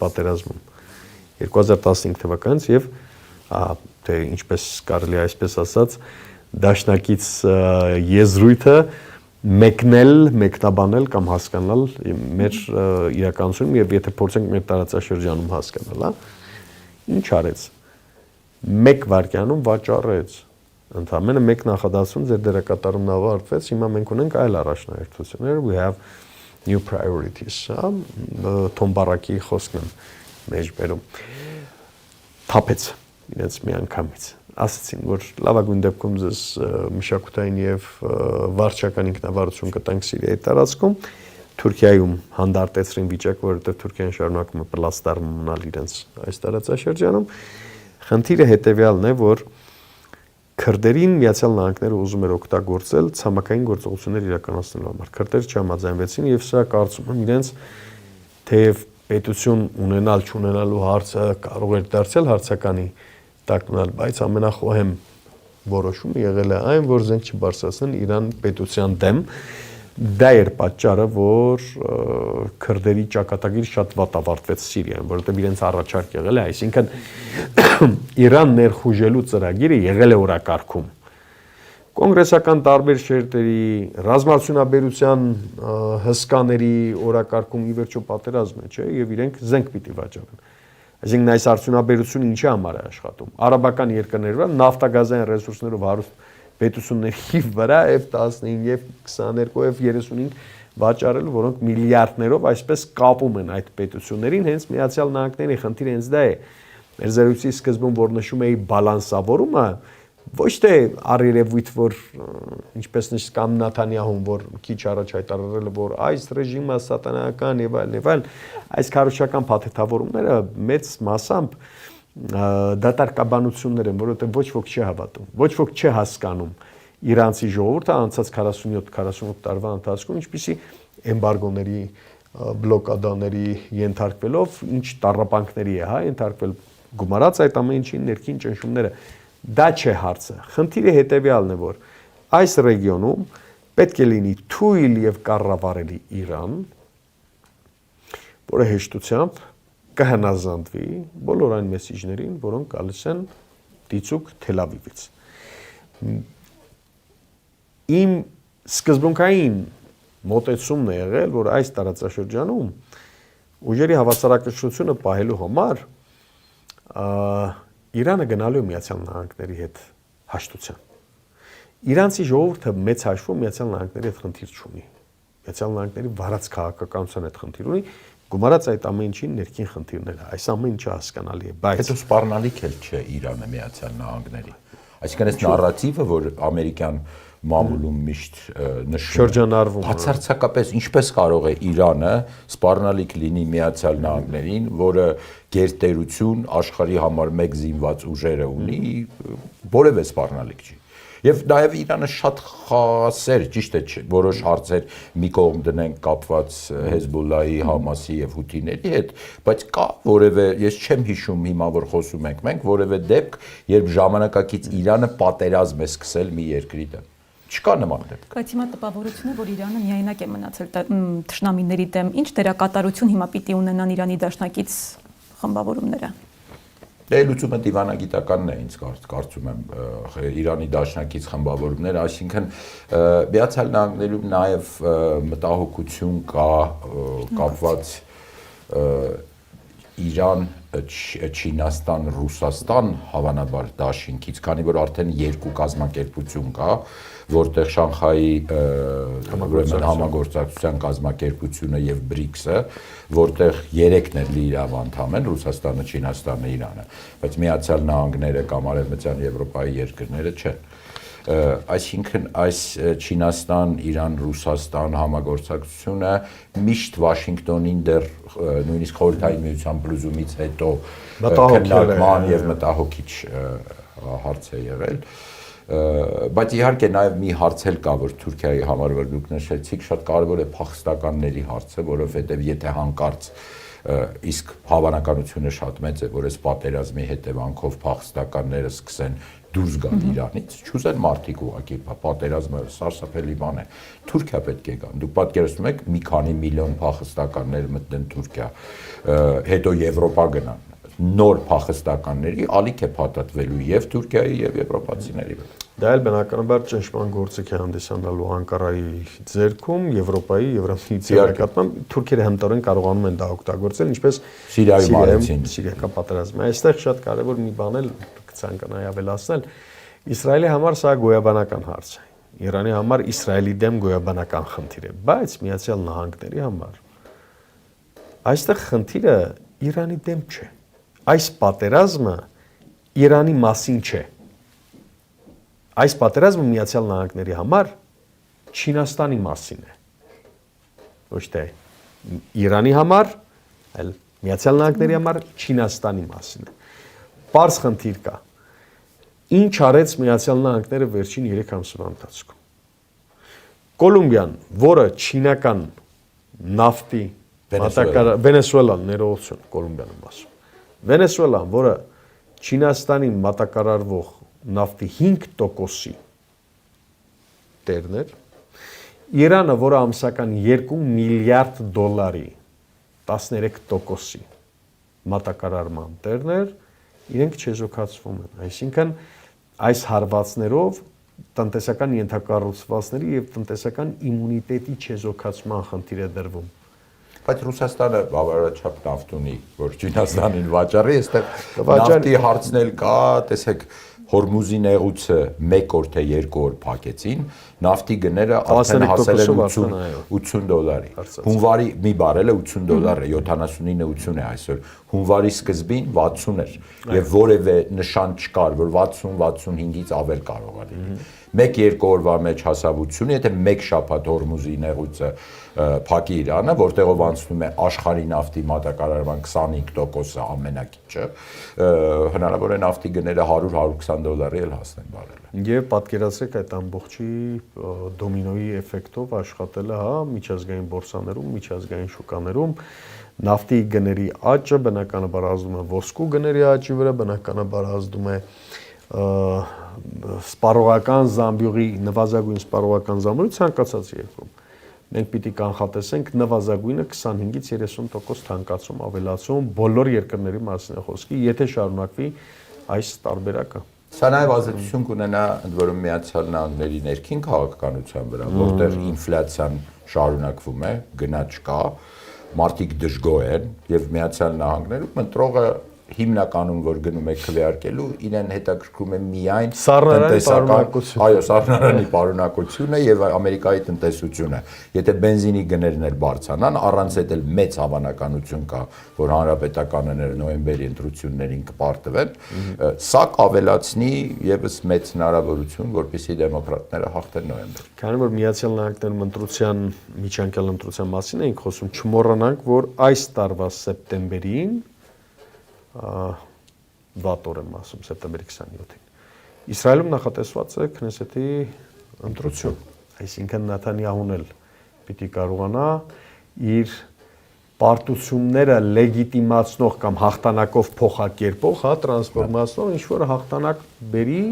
B: պատերազմում 2015 թվականից եւ թե ինչպես կարելի է այսպես ասած դաշնակից եզրույթը մեկնաբանել կամ հասկանալ մեր իրականությունում եւ եթե փորձենք մեր տարածաշրջանում հասկանալ, հա, ինչ արեց։ 1 վայրկյանում վաճառեց։ Ընդամենը 1 նախադասում ձեր դերակատարումն ավարտվեց, հիմա մենք ունենք այլ առաջնահերթություններ, we have new priorities, հա, Թոմ Բարակի խոսքն եմ մեջ բերում։ Թափեց իրենց միանգամից։ Ասացին, որ լավագույն դեպքում ձեզ մշակութային եւ վարչական ինքնավարություն կտանք Սիրիայի տարածքում, Թուրքիայում հանդարտեցրին վիճակը, որովհետեւ Թուրքիան շարունակում է պլաստարում մնալ իրենց այս տարածաշրջանում։ Խնդիրը հետեւյալն է, որ քրդերին Միացյալ Նահանգները ուզում էր օգտագործել ցամաքային գործողություններ իրականացնելու համար։ Քրդերը չհամաձայնվեցին եւ սա կարծում եմ իրենց թեև պետություն ունենալ չունենալու հարցը կարող էր դարձել հարցականի տակնալ, բայց ամենախոհեմ որոշումը եղել է այն, որ զենք չբարձրացնեն Իրան պետության դեմ։ Դա էր պատճառը, որ քրդերի ճակատագիրը շատ վատ ավարտվեց Սիրիայում, որովհետև իրենց առաջարկ եղել է, այսինքն Իրան ներխուժելու ծրագիրը եղել է օրակարգում։ Կոնգրեսական տարբեր շերտերի, ռազմարդյունաբերության հսկաների օրակարգում ի վերջո պատերազմ է, չէ, եւ իրենք զենք պիտի վաճառեն։ Այսինքն այս արդյունաբերությունը ինչի համար է աշխատում։ Արաբական երկրների վրա նավթագազային ռեսուրսներով հարուստ պետությունների վրա F-19, F-22, F-35 վաճառել, որոնք միլիարդներով այսպես կապում են այդ պետություններին, հենց Միացյալ Նահանգների խնդիրը հենց դա է։ Մեր զրույցի սկզբում որ նշում էի բալանսավորումը, ոչ թե առերևույթ, որ ինչպես նշկամ Նաթանյահուն, որ քիչ առաջ հայտարարել է, որ այս ռեժիմը սատանայական եւ այլն, այս քարոզչական փաթեթավորումները մեծ մասամբ դատարկաբանություններ են, որովհետեւ ոչ ոք չի հավատում, ոչ ոք չի հասկանում իրանցի ժողովուրդը անցած 47 տարվա ընթացքում ինչպիսի էմբարգոների, բլոկադաների ենթարկվելով, ինչ տառապանքների է, հա, ենթարկվել գումարած այդ ամեն ինչի ներքին ճնշումները։ Դա չէ հարցը։ Խնդիրը հետեւյալն է, որ այս ռեգիոնում պետք է լինի թույլ եւ կառավարելի Իրան, որը հեշտությամբ կհնազանդվի բոլոր այն մեսիջներին, որոնք գալիս են դիցուկ Թել Ավիվից։ Իմ սկզբունքային մոտեցումն է եղել, որ այս տարածաշրջանում ուժերի հավասարակշռությունը պահելու համար Իրանը գնալու է Միացյալ Նահանգների հետ հաշտության։ Իրանցի ժողովուրդը մեծ հաշվով Միացյալ Նահանգների հետ խնդիր չունի։ Միացյալ Նահանգների վարած քաղաքականության հետ խնդիր ունի, Գումարած այդ ամեն ինչին ներքին խնդիրները, այս ամեն ինչը հասկանալի է, բայց
C: հետո սպառնալիք էլ չէ Իրանը Միացյալ Նահանգների։ Այսինքն այս նարատիվը, որ ամերիկյան մամուլում միշտ նշում
B: շրջանառվում է,
C: բացարձակապես ինչպես կարող է Իրանը սպառնալիք լինի Միացյալ Նահանգներին, որը գերտերություն աշխարհի համար մեկ զինված ուժերը ունի, որևէ սպառնալիք չի։ Եվ նաև Իրանը շատ խաղաղասեր, ճիշտ է, որոշ հարցեր մի կողմ դնենք կապված Հեզբոլլահի, Համասի եւ Հութիների հետ, բայց կա որևէ, ես չեմ հիշում հիմա որ խոսում ենք մենք, որևէ դեպք, երբ ժամանակակից Իրանը պատերազմ է սկսել մի երկրի դեմ։ Չկա նման դեպք։
A: Բայց հիմա տպավորությունն է, որ Իրանը միայնակ է մնացել թշնամիների դեմ։ Ինչ դերակատարություն հիմա պիտի ունենան Իրանի դաշնակից խմբավորումները։
C: Դե լուծումը դիվանագիտականն է, ինձ կարծում եմ Իրանի դաշնակից խմբավորումները, այսինքն Միացյալ Նահանգներում նաև մտահոգություն կա կապված Իրան, Չինաստան, Ռուսաստան հավանաբար դաշինքից, քանի որ արդեն երկու կազմակերպություն կա, որտեղ Շանխայի համագործակցության կազմակերպությունը եւ BRICS-ը, որտեղ երեքն էլ լիիրավ անդամ են, Ռուսաստանը, Չինաստանը, Իրանը, բայց Միացյալ Նահանգները կամ Արևմտյան Եվրոպայի երկրները չեն։ Այսինքն այս Չինաստան, Իրան, Ռուսաստան համագործակցությունը միշտ Վաշինգտոնին դեռ նույնիսկ Խորհրդային Միության բլուզումից հետո քննարկման եւ մտահոգիչ հարց է եղել։ Բայց իհարկե նաև մի հարց էլ կա, որ Թուրքիայի համար որ դուք նշեցիք, շատ կարևոր է փախստականների հարցը, որովհետև եթե հանկարծ իսկ հավանականությունը շատ մեծ է, որ այս պատերազմի հետևանքով փախստականները սկսեն դուրս գալ Իրանից, չուզեն մարդիկ ուղղակի պատերազմը սարսափելի բան է։ Թուրքիա պետք է գան։ Դուք պատկերացնում եք մի քանի միլիոն փախստականներ մտնեն Թուրքիա, հետո Եվրոպա գնան։ Նոր փախստականների ալիք է փաթաթվելու եւ Թուրքիայի եւ եվրոպացիների վրա։
B: Դա էլ բնականաբար ճնշման գործիք է հանդիսանալու Անկարայի ձեռքում, Եվրոպայի, Եվրամիության նկատմամբ թուրքերը հմտորեն կարողանում են դա օգտագործել, ինչպես Սիրիական պատերազմը։ Այստեղ շատ կարևոր մի բան էլ կցանկանայի ավելացնել, Իսրայելի համար սա գոյաբանական հարց է։ Իրանի համար Իսրայելի դեմ գոյաբանական խնդիր է, բայց Միացյալ Նահանգների համար այստեղ խնդիրը Իրանի դեմ չէ։ Այս պատերազմը Իրանի մասին չէ։ Այս պատերազմը Միացյալ Նահանգների համար Չինաստանի մասին է։ Ոչ թե Իրանի համար, այլ Միացյալ Նահանգների համար Չինաստանի մասին է։ Պարզ խնդիր կա։ Ինչ արեց Միացյալ Նահանգները վերջին 3 ամսվա ընթացքում։ Կոլումբիան, որը չինական նավթի Վենեսուելան ներողություն, Կոլումբիան ասում։ Վենեսուելան, որը Չինաստանի մատակարարվող նավթի 5%-ի տերն էր, Իրանը, որը ամսական $2 միլիարդ 13%-ի մատակարարման տերն էր, իրենք չեզոքացվում են։ Այսինքն այս հարվածներով տնտեսական ենթակառուցվածքների եւ տնտեսական իմունիտետի չեզոքացման խնդիր է դրվում։
C: Բայց Ռուսաստանը բավարարաչափ նավթ ունի, որ Չինաստանին վաճառի, այստեղ նավթի հարցն էլ կա, տեսեք, Հորմուզի նեղուցը 1 օր թե 2 օր փակեցին, նավթի գները արդեն հասել են $80։ Հունվարի մի բարելը $80 է, 79-80 է այսօր։ Հունվարի սկզբին 60 էր եւ որևէ նշան չկար, որ 60-65-ից ավել կարող է լինի։ 1-2 օրվա մեջ հասավություն, եթե 1 շաբաթ Հորմուզի նեղուցը փակի Իրանը, որտեղով անցնում է աշխարհի նավթի մատակարարման 25%-ը ամենակիչը, հնարավոր է նավթի գները $100-120 էլ հասնեն բարելը։
B: Եվ պատկերացրեք այդ ամբողջի դոմինոյի էֆեկտով աշխատելը, հա, միջազգային բորսաներում, միջազգային շուկաներում նավթի գների աճը բնականաբար ազդում է ոսկու գների աճի վրա, բնականաբար ազդում է սպառողական զամբյուղի նվազագույն սպառողական զամբյուղի ցանկացած երկրում։ Մենք պիտի կանխատեսենք նվազագույնը 25-ից 30% թանկացում, ավելացում բոլոր երկրների մասին է խոսքի, եթե շարունակվի այս տարբերակը։
C: Սա նաև ազդեցություն կունենա ընդ որում Միացյալ Նահանգների ներքին քաղաքականության վրա, որտեղ ինֆլյացիան շարունակվում է, գնաճ կա, մարդիկ դժգոհ են եւ Միացյալ Նահանգներում ընտրողը հիմնականում որ գնում եք քվեարկելու, իրեն հետաքրքրում է միայն
B: Սառնարանի պարունակությունը։
C: այո, սառնարանի պարունակությունը եւ Ամերիկայի տնտեսությունը։ Եթե բենզինի գներն էլ բարձրանան, առանց այդ էլ մեծ հավանականություն կա, որ հանրապետականները նոյեմբերի ընտրություններին կպարտվեն, սա կավելացնի եւս մեծ հնարավորություն, որպեսզի դեմոկրատները հաղթեն նոյեմբեր։
B: Քանի որ Միացյալ Նահանգներում ընտրության միջանկյալ ընտրության մասին էինք խոսում, չմոռանանք, որ այս տարվա սեպտեմբերին վատ օր եմ ասում, սեպտեմբերի 27-ին Իսրայելում նախատեսված է Քնեսեթի ընտրություն, այսինքն Նեթանյահուն էլ պիտի կարողանա իր պարտությունները լեգիտիմացնող կամ հաղթանակով փոխակերպող, տրանսֆորմացնող ինչ որ հաղթանակ բերի,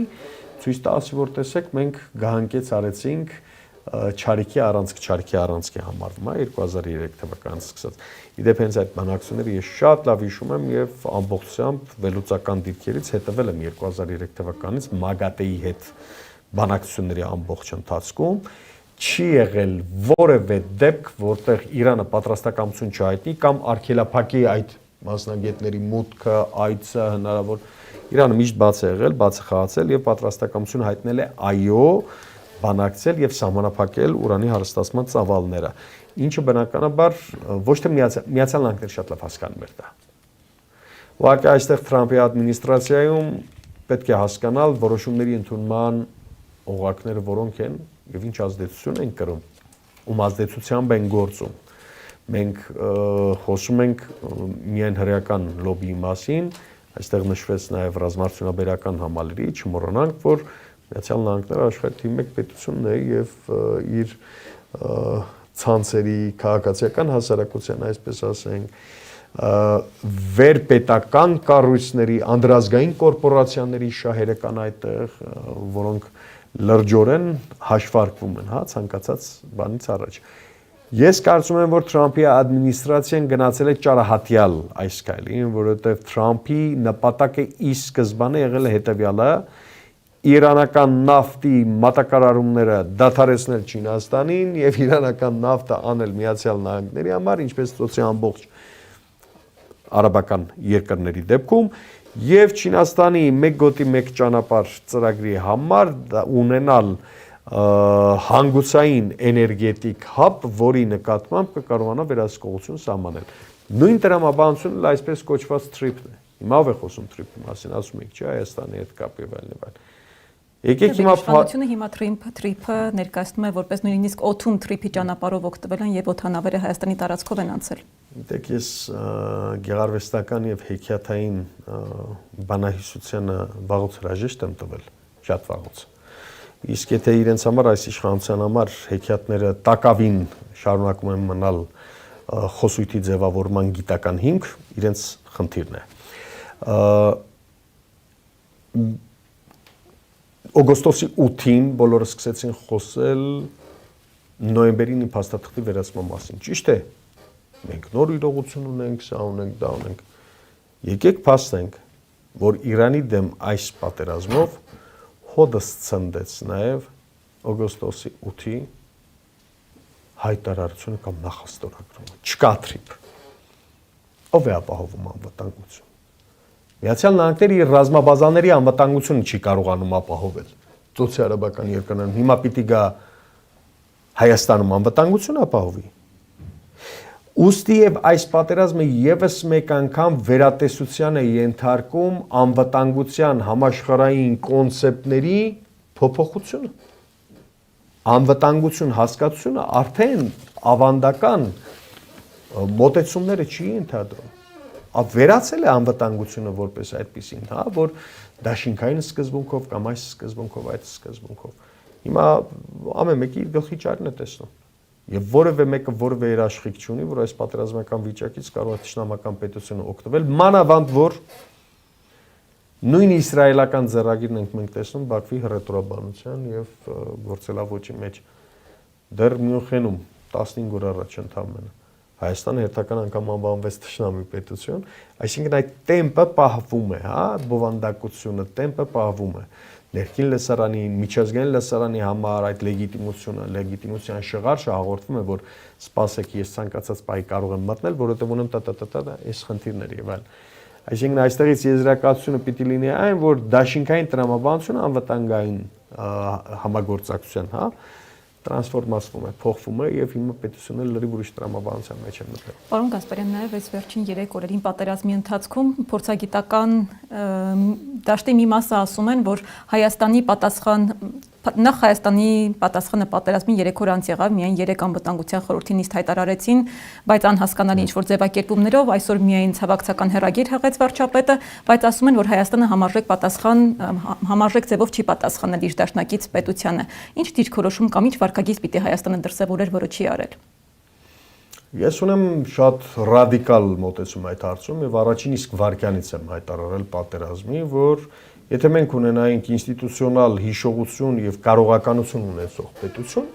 B: ցույց տալի, որ տեսեք, մենք գահանկեց արեցինք Չարիքի առանցքի համարվում է 2003 թվականից սկսած։ Իդեպ հենց այդ բանակցությունները ես շատ լավ հիշում եմ եւ ամբողջությամբ վերլուծական դիրքերից հետևել եմ 2003 թվականից ՄԱԳԱՏԵ-ի հետ բանակցությունների ամբողջ ընթացքում չի եղել որևէ դեպք, որտեղ Իրանը պատրաստակամություն չհայտնի կամ արգելափակի այդ մասնագետների մուտքը, այցը հնարավոր Իրանը միշտ բաց է եղել, բաց է խաղացել եւ պատրաստակամություն հայտնել է այո բանակցել եւ սահմանափակել ուրանի հարստացման ծավալները, ինչը բնականաբար ոչ թե Միացյալ Նահանգները շատ լավ հասկանում էր դա։ Ուղղակի այստեղ Թրամփի ադմինիստրացիայում պետք է հասկանալ որոշումների ընդունման օղակները որոնք են եւ ինչ ազդեցություն են կրում, ում ազդեցությամբ են գործում։ Մենք խոսում ենք միայն հրեական լոբիի մասին, այստեղ նշվեց նաեւ ռազմարտունաբերական համալիրի, չմոռանանք, որ Միացյալ Նահանգները աշխարհի թիվ 1 պետությունն է եւ իր ցանցերի քաղաքացիական հասարակության, այսպես ասենք, վերպետական կառույցների, անդրազգային կորպորացիաների շահերը կան այդտեղ, որոնք լրջորեն հաշվարկվում են, հա, ցանկացած բանից առաջ։ Ես կարծում եմ, որ Թրամփի ադմինիստրացիան գնացել է ճարահատյալ այս քայլին, որովհետեւ Թրամփի նպատակը ի սկզբանե եղել է հետեւյալը. իրանական նավթի մատակարարումները դադարեցնել Չինաստանին եւ իրանական նավթը անել Միացյալ Նահանգների համար, ինչպես ծոցի ամբողջ արաբական երկրների դեպքում եւ Չինաստանի 1 գոտի 1 ճանապարհ ծրագրի համար ունենալ հանգուցային էներգետիկ հաբ, որի նկատմամբ կկարողանա վերահսկողություն սահմանել։ Նույն տրամաբանությունն էլ այսպես կոչված TRIP-ն է։ Հիմա ով է խոսում TRIP-ի մասին, ասում եք, չէ, Հայաստանի հետ կապ եւ այլն։ Եկեք հիմա
A: իշխանությունը հիմա TRIP-ը ներկայացնում է որպես նույնիսկ օթում TRIP-ի ճանապարհով օգտվել են եւ օթանավերը Հայաստանի տարածքով են անցել։
B: Գիտեք, ես գեղարվեստական եւ հեքիաթային բանահյուսությանը վաղուց հրաժեշտ եմ տվել, շատ վաղուց։ Իսկ եթե իրենց համար այս իշխանության համար հեքիաթները տակավին շարունակում են մնալ խոսույթի ձևավորման գիտական հիմք, իրենց խնդիրն է։ Օգոստոսի 8-ին բոլորը սկսեցին խոսել նոյեմբերին փաստաթղթի վերացման մասին։ Ճիշտ է։ Մենք նոր իրողություն ունենք, սա ունենք, դա ունենք։ Եկեք փաստենք, որ Իրանի դեմ այս պատերազմով հոդս ցնդեց նաև օգոստոսի 8-ի հայտարարությունը կամ նախաստորագրումը։ Չկա TRIP։ Ով է ապահովում անվտանգություն։ Միացյալ Նահանգները իր ռազմաբազաների անվտանգությունը չի կարողանում ապահովել ծոցի արաբական երկրներում։ Հիմա պիտի գա Հայաստանում անվտանգություն ապահովի։ Ուստի եւ այս պատերազմը եւս մեկ անգամ վերատեսության է ենթարկում անվտանգության համաշխարհային կոնցեպտների փոփոխությունը։ Անվտանգություն հասկացությունը արդեն ավանդական մոտեցումները չի ենթադրում։ Վերացել է անվտանգությունը որպես այդպեսին, հա, որ դաշինքային սկզբունքով կամ այս սկզբունքով, այդ սկզբունքով։ Հիմա ամեն մեկի իր գլխի ճարն է տեսնում։ Եվ որևէ մեկը որևէ երաշխիք չունի, որ այս պատերազմական վիճակից կարող է թշնամական պետությունը օգտվել, մանավանդ որ նույն իսրայելական ձեռագիրն ենք մենք տեսնում Բաքվի հռետորաբանության եւ գործելավոճի մեջ։ Դեռ Մյունխենում 15 օր առաջ ընդամենը Հայաստանը հերթական անգամ անվանվեց թշնամի պետություն, այսինքն այդ տեմպը պահվում է, հա, բովանդակությունը, տեմպը պահվում է։ Ներքին լսարանի, միջազգային լսարանի համար այդ լեգիտիմության շղարշը հաղորդվում է, որ սպասեք, ես ցանկացած պահի կարող եմ մտնել, որովհետև ունեմ այս խնդիրներ եւ այլն։ Այսինքն այստեղից եզրակացությունը պիտի լինի այն, որ դաշինքային տրամաբանությունը անվտանգային համագործակցության, հա, տրանսֆորմացվում է, փոխվում է եւ հիմա պետությունը լրիվ ուրիշ տրամաբանության մեջ է մտել։
A: Պարոն Գասպարյան, նաև այս վերջին 3 օրերին պատերազմի ընթացքում փորձագիտական դաշտի մի մասը ասում են, որ Հայաստանի պատասխանը պատերազմին 3 օր անց եղավ, միայն 3 անվտանգության խորհրդի նիստ հայտարարեցին, բայց անհասկանալի ինչ-որ ձևակերպումներով այսօր միայն ցավակցական հեռագիր հղեց վարչապետը, բայց ասում են, որ Հայաստանը համարժեք ձևով չի պատասխանել իր դաշնակից պետությանը։ Ինչ դիրքորոշում կամ ինչ վարկագիծ պիտի Հայաստանը դրսևորեր, որը չի արել։
B: Ես ունեմ շատ ռադիկալ մոտեցում այդ հարցում եւ առաջին իսկ վարքյանից եմ հայտարարել պատերազմի, որ եթե մենք ունենայինք ինստիտուցիոնալ հիշողություն եւ կարողականություն ունեցող պետություն,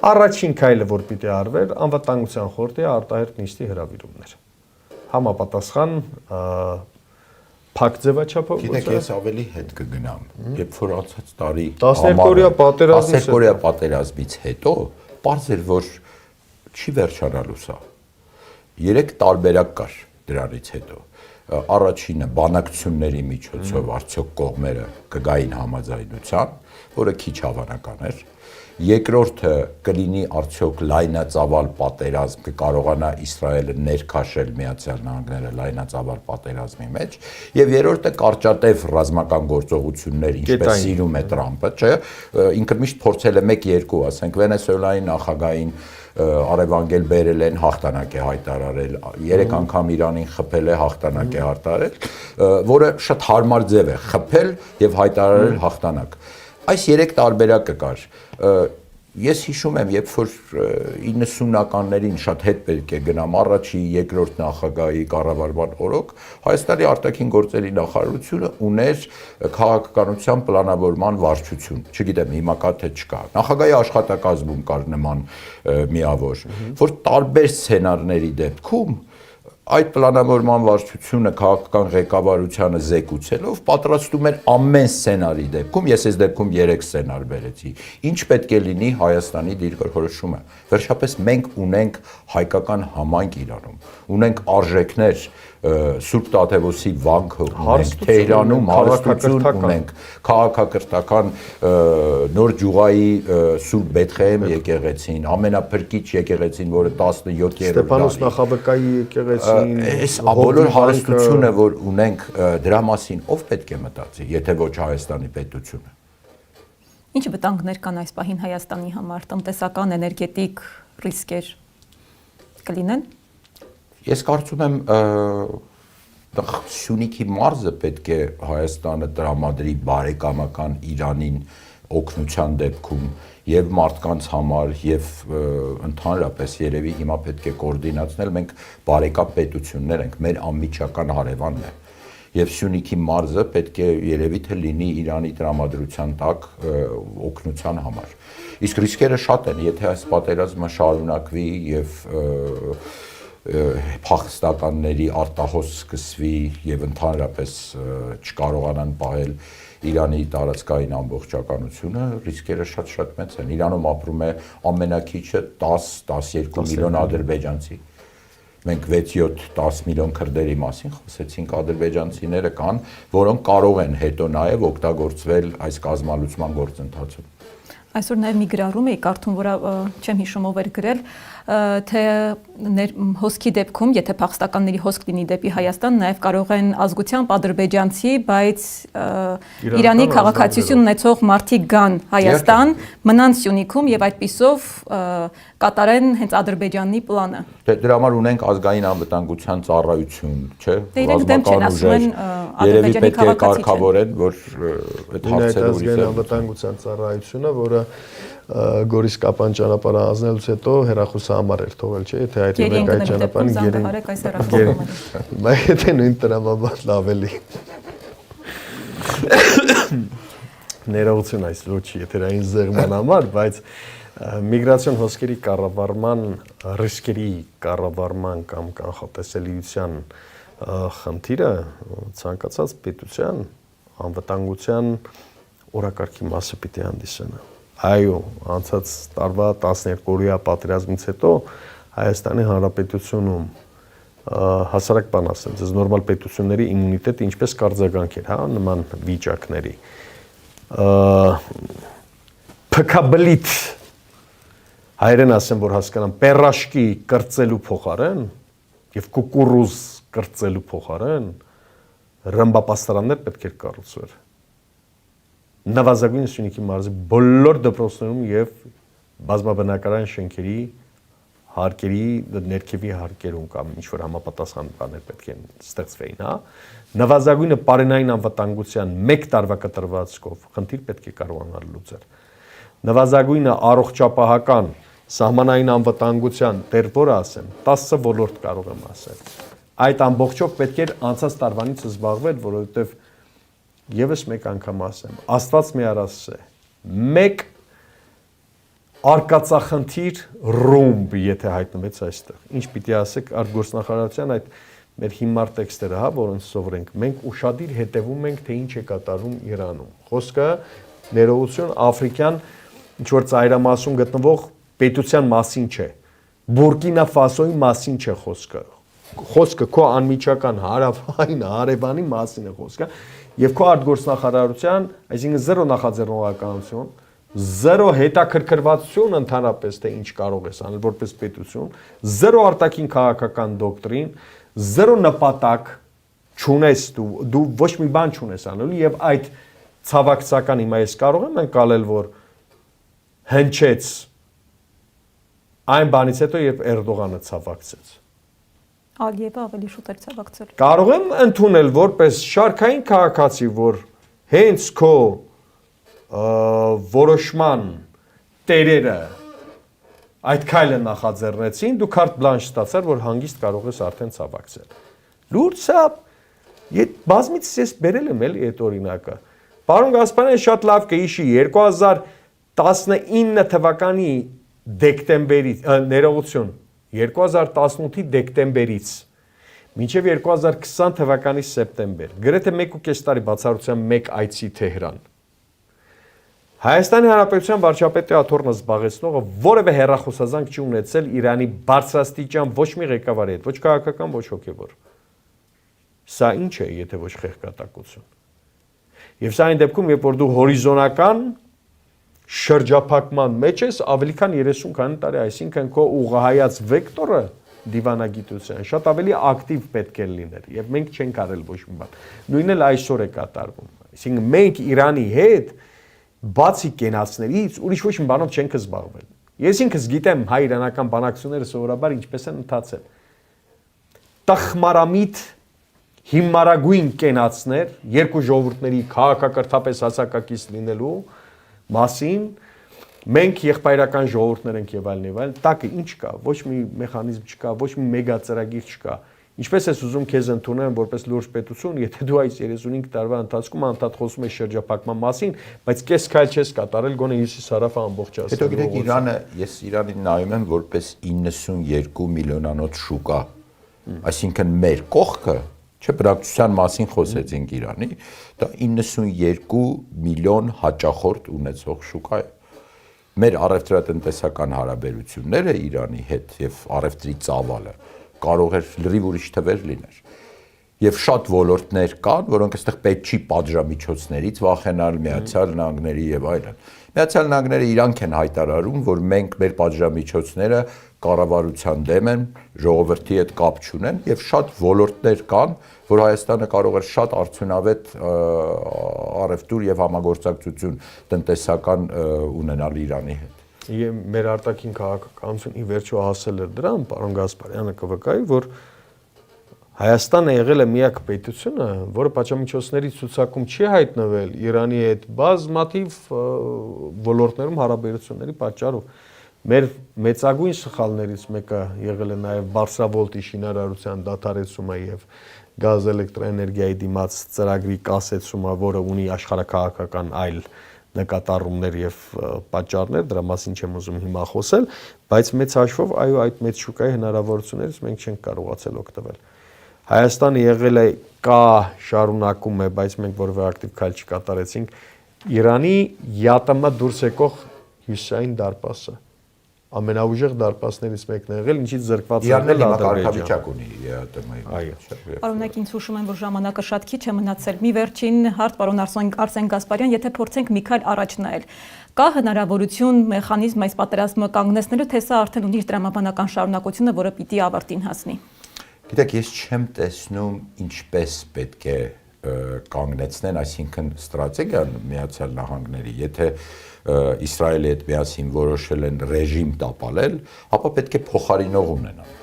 B: առաջին քայլը, որ պիտի արվեր, անվտանգության խորհրդի արտահերթ նիստի հրավիրումներ։ Համապատասխան փակ ձևաչափով։
C: Գիտեք, ես ավելի հետ կգնամ, երբ որ անցած տարի
B: 12-օրյա
C: պատերազմից հետո պարզ էր, որ չի վերջանալու սա։ 3 տարբերակ կար դրանից հետո։ Առաջինը բանակցությունների միջոցով արդյոք կողմերը կգային համաձայնության, որը քիչ հավանական էր։ Երկրորդը կլինի արդյոք լայնածավալ պատերազմ, կկարողանա Իսրայելը ներքաշել Միացյալ Նահանգները լայնածավալ պատերազմի մեջ, եւ երրորդը կարճատև ռազմական գործողություններ, ինչպես սիրում է Տրամպը, չէ, ինքը միշտ փորձել է 1-2, ասենք Վենեսուելայի նախագահային Արևանգել բերել են, հաղթանակ է հայտարարել, 3 անգամ Իրանին խփել է, հաղթանակ է հայտարարել, որը շատ հարմար ձև է, խփել եւ հայտարարել հաղթանակ։ Այս 3 տարբերակը կար։ Ես հիշում եմ, երբ որ 90-ականներին շատ հետ պետք է գնամ առաջի, երկրորդ նախագահի կառավարման օրոք, Հայաստանի արտաքին գործերի նախարարությունը ուներ քաղաքականության պլանավորման վարչություն։ Չգիտեմ, հիմա կա թե չկա։ Նախագահի աշխատակազմում կար նման միավոր, որ տարբեր սցենարների դեպքում այդ պլանավորման վարչությունը քաղաքական ղեկավարությանը զեկուցելով պատրաստում էր ամեն սցենարի դեպքում, ես այս դեպքում 3 սցենար բերեցի, ինչ պետք է լինի Հայաստանի դիրքորոշումը։ Վերջապես մենք ունենք հայկական համայնք Իրանում, ունենք արժեքներ, Սուրբ Տաթևոսի վանքը ունենք, Թեհրանում հարստություն ունենք, քաղաքակրթական Նոր Ջուղայի Սուրբ Բեթխեհեմ եկեղեցին, ամենափրկիչ եկեղեցին, որը 17-րդ
B: Ստեփանոս Նախաբեկայի եկեղեցին,
C: այս բոլոր հարստությունը, որ ունենք, դրա մասին ով պետք է մտածի, եթե ոչ Հայաստանի պետությունը։
A: Ինչ վտանգներ կան այս պահին Հայաստանի համար, տնտեսական, էներգետիկ ռիսկեր կլինեն։
C: Ես կարծում եմ Սյունիքի մարզը պետք է Հայաստանը տրամադրի բարեկամական Իրանին օգնության դեպքում եւ մարդկանց համար եւ ընդհանրապես երևի հիմա պետք է կոորդինացնել, մենք բարեկամ պետություններ ենք, մեր անմիջական հարևանն է եւ Սյունիքի մարզը պետք է երևի թե լինի Իրանի տրամադրության տակ օգնության համար։ Իսկ ռիսկերը շատ են, եթե այս պատերազմը շարունակվի եւ փախստականների արտահոս սկսվի եւ ընդհանրապես չկարողանան պահել Իրանի տարածքային ամբողջականությունը, ռիսկերը շատ մեծ են։ Իրանում ապրում է ամենակիչը 10-12 միլիոն ադրբեջանցի։ Մենք 6-7-10 միլիոն քրդերի մասին խոսեցինք, ադրբեջանցիները կան, որոնք կարող են հետո նաև օգտագործվել այս կազմալուծման գործընթացում։
A: Այսօր նաև մի գրառում էի կարդում, որ չեմ հիշում ով էր գրել, թե հոսքի դեպքում, եթե փախստականների հոսք լինի դեպի Հայաստան, նաև կարող են ազգությամբ ադրբեջանցի, բայց Իրանի քաղաքացիություն ունեցող մարդիկ գան Հայաստան, մնան Սյունիքում եւ այդպիսով կատարեն հենց Ադրբեջանի պլանը։
C: Դրա համար ունենք ազգային անվտանգության ծառայություն, չէ՞։
A: Իրենք դեմ չեն, ասում են
C: Ադրբեջանի քաղաքացիներ, որ այդ հարցերը
B: ազգային անվտանգության ծառայությունը, որը Գորիս Կապան ճանապարհը անցնելուց հետո հերախոսահամար էր թողել, չէ՞, եթե այդ մենք այդ ճանապարհին բայց եթե նույն տրամաբանն ավելի ներողություն այս լոչի եթերային զեղման համար, բայց միգրացիոն հոսքերի կառավարման ռիսկերի կառավարման կամ կանխատեսելիության խնդիրը ցանկացած պետության անվտանգության օրակարգի մասը պիտի հանդիսանա։ Այո, անցած տարվա 12-օրյա պատերազմից հետո Հայաստանի Հանրապետությունում հասարակ բան ասեմ, ձեզ նորմալ պետությունների իմունիտետը ինչպես կարձագանքեր, հա, նման վիճակների։ Փքաբլիթ հայերեն ասեմ, որ հասկանամ, պերաշկի կրծելու փոխարեն եւ կուկուրուզ կրծելու փոխարեն ռմբապաստարաններ պետք է կառուցվեր։ Նվազագույն Սյունիքի մարզի բոլոր դպրոցներում եւ բազմաբնակարան շենքերի հարկերի ներքևի հարկերում կամ ինչ որ համապատասխան բաներ պետք են ստեղծվեին, հա։ Նվազագույնը պարենային անվտանգության 1 տարվա կտրվածքով խնդիր պետք է կարողանալ լուծել։ Նվազագույնը առողջապահական սահմանային անվտանգության դեռ որ ասեմ, 10 ոլորտ կարող եմ ասել։ Այդ ամբողջով պետք է անցած տարվանից զբաղվել, որովհետև եւս մեկ անգամ ասեմ, Աստված մի արասս է։ Մեկ արկածախնդիր ռումբ, եթե հայտնվեց այստեղ։ Ինչ պիտի ասեք արտգործնախարարության այդ մեր հիմար տեքստերը, հա, որոնց սովորենք, մենք ուշադիր հետևում ենք, թե ինչ է կատարվում Իրանում։ Խոսքը ներողություն աֆրիկյան ինչ որ ծայրամասում գտնվող պետության մասին չէ։ Բուրկինա Ֆասոյի մասին չէ խոսքը։ Խոսքը քո անմիջական հարավային հարևանի մասին է խոսքը, եւ քո արտգործնախարարության, այսինքն զերո նախաձեռնողականություն, զերո հետաքրքրվածություն ընդհանրապես թե ինչ կարող ես անել որպես պետություն, զերո արտաքին քաղաքական դոկտրին, զերո նպատակ չունես դու ոչ մի բան չունես անելու եւ այդ ցավակցական հիմա ես կարող եմ անցնել որ հնչեց այն բանից հետո երբ Էրդողանը ցավակցեց
A: Ալիևը ավելի շուտ էր ցավակցել։
B: Կարող եմ ընդունել որպես շարքային քաղաքացի, որ հենց քո որոշման տերերը այդ քայլը նախաձեռնեցին, դու քարտ բլանշ ստացար, որ հանգիստ կարող ես արդեն ցավակցել։ Լուրջ է, բազմիցս ես բերել եմ էլի այդ օրինակը։ Պարոն Գասպարյան շատ լավ կհիշի 2019 թվականի դեկտեմբերից, ներողություն 2018-ի դեկտեմբերից մինչև 2020 թվականի սեպտեմբեր, գրեթե 1.5 տարի բացառությամբ 1 այցի Թեհրան։ Հայաստանի Հանրապետության վարչապետի աթոռը զբաղեցնողը որևէ հեռախոսազանգ չի ունեցել Իրանի բարձրաստիճան ոչ մի ղեկավարի հետ, ոչ քաղաքական, ոչ հոգևոր։ Սա ինչ է, եթե ոչ խեղկատակություն։ Եվ սա այն դեպքում, երբ որ դու հորիզոնական շրջափակման մեջ ես ավելի քան 30 քանի տարի, այսինքն քո ուղղահայաց վեկտորը դիվանագիտության շատ ավելի ակտիվ պետք է լիներ եւ մենք չենք արել ոչ մի բան։ Նույնն էլ այսօր է կատարվում։ Այսինքն մենք Իրանի հետ բացի կենացներից ուրիշ ոչ մի բանով չենք զբաղվել։ Ես ինքս գիտեմ հայ-իրանական բանակցությունները սովորաբար ինչպես են ընթացել։ Տխմարամիտ հիմարագույն կենացներ երկու ժողովուրդների քաղաքակրթապես հասակակից լինելու մասին մենք եղբայրական ժողովուրդներ ենք եւ այլն, տակը ինչ կա, ոչ մի մեխանիզմ չկա, ոչ մի մեգա ծրագիր չկա։ Ինչպես ես ուզում քեզ ընդունեմ որպես լուրջ պետություն, եթե դու այս 35 տարվա ընթացքում անդադ խոսում ես շրջափակման մասին, բայց կես քայլ չես կատարել գոնե հյուսիս-հարավը ամբողջացնել։
C: Հետո գիտեք Իրանը, ես Իրանին նայում եմ որպես 92 միլիոնանոց շուկա, այսինքն մեր կողքը Չէ, բնակչության մասին խոսեցինք Իրանի, դա 92 միլիոն հաճախորդ ունեցող շուկա է։ Մեր առևտրատնտեսական հարաբերությունները Իրանի հետ եւ առևտրի ծավալը կարող է լրիվ ուրիշ թվեր լիներ։ Եվ շատ ոլորտներ կան, որոնք այստեղ պետք չի պատժամիջոցներից վախենալ, Միացյալ Նահանգների եւ այլն։ Միացյալ Նահանգները իրանք են հայտարարում, որ մենք մեր պատժամիջոցները կառավարության դեմ են, ժողովրդի հետ կապ չունեն եւ շատ ոլորտներ կան, որ Հայաստանը կարող է շատ արդյունավետ առևտուր եւ համագործակցություն տնտեսական ունենալ Իրանի հետ։
B: Եվ մեր արտաքին քաղաքականությունը ի վերջո հասել էր դրան, պարոն Գասպարյանը կվկայի, որ Հայաստանը եղել է միակ պետությունը, որը պատժամիջոցների ցուցակում չի հայտնվել Իրանի հետ բազմաթիվ ոլորտներում հարաբերությունների պատճառով։ Մեր մեծագույն սխալներից մեկը եղել է նաև բարձրավոլտի շինարարության դադարեցումը եւ գազ էլեկտրոէներգիայի դիմաց ծրագրի կասեցումը, որը ունի աշխարհակաղակական այլ նկատառումներ եւ պատճառներ, դրա մասին չեմ ուզում հիմա խոսել, բայց մեծ հաշվով այո, այդ մեծ շուկայի հնարավորություններից մենք չենք կարողացել օգտվել։ Հայաստանը եղել է կա շարունակում է, բայց մենք որևէ ակտիվ քայլ չկատարեցինք Իրանի ԵԱՏՄ դուրս եկող հյուսային դարպասը։ ամենաուժեղ դարպասներից մեկն է եղել, ինչից զրկված է
C: Իրանն
B: եղել
C: հիմա
B: Ադրբեջանը։
C: կարգավիճակ ունի ԵԱՏՄ-ի։
B: Այո։
A: Պարոնակ, ինձ հուշում եմ, որ ժամանակը շատ քիչ է մնացել։ Մի վերջին հարց, պարոն Արսեն Գասպարյան, եթե փորձենք մի քայլ առաջ նայել, կա հնարավորություն մեխանիզմ այս պատերազմը կանգնեցնելու, թե սա արդեն ունի իր դրամաբանական շարունակությունը, որը պիտի ավարտին հասնի։
C: Գիտեք, ես չեմ տեսնում ինչպես պետք է կանգնեցնեն, այսինքն ստրատեգիան Միացյալ Նահանգների, եթե Իսրայելի հետ միասին որոշել են ռեժիմ տապալել, ապա պետք է փոխարինող ունենան։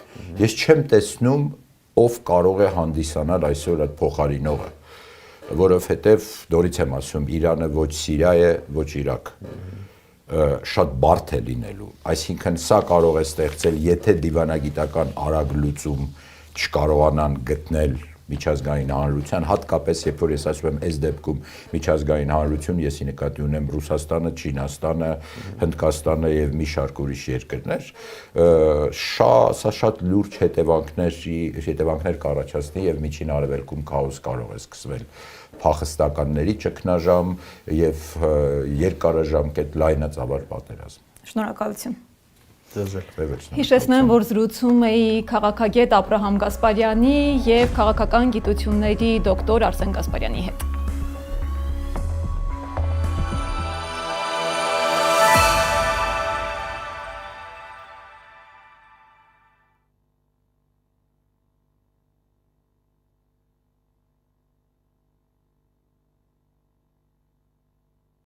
C: Ես չեմ տեսնում ով կարող է հանդիսանալ այսօր այդ փոխարինողը, որովհետև նորից եմ ասում, Իրանը ոչ Սիրիա է, ոչ Իրաք։ Շատ բարդ է լինելու, այսինքն սա կարող է ստեղծել, եթե դիվանագիտական արագ լուծում չկարողանան գտնել միջազգային հանրության, հատկապես երբ որ ես ասում եմ այս դեպքում միջազգային հանրություն, եսի նկատի ունեմ Ռուսաստանը, Չինաստանը, Հնդկաստանը եւ մի շարք ուրիշ երկրներ, սա շատ լուրջ հետևանքներ կառաջացնի եւ միջին արևելքում քաոս կարող է սկսվել, փախստականների ճգնաժամ եւ երկարաժամկետ լայնածավալ պատերազմ։
A: Շնորհակալություն։
B: Հիշեցնեմ,
A: որ զրուցում էի քաղաքագետ Աբրահամ Գասպարյանի եւ քաղաքական գիտությունների դոկտոր Արսեն Գասպարյանի հետ։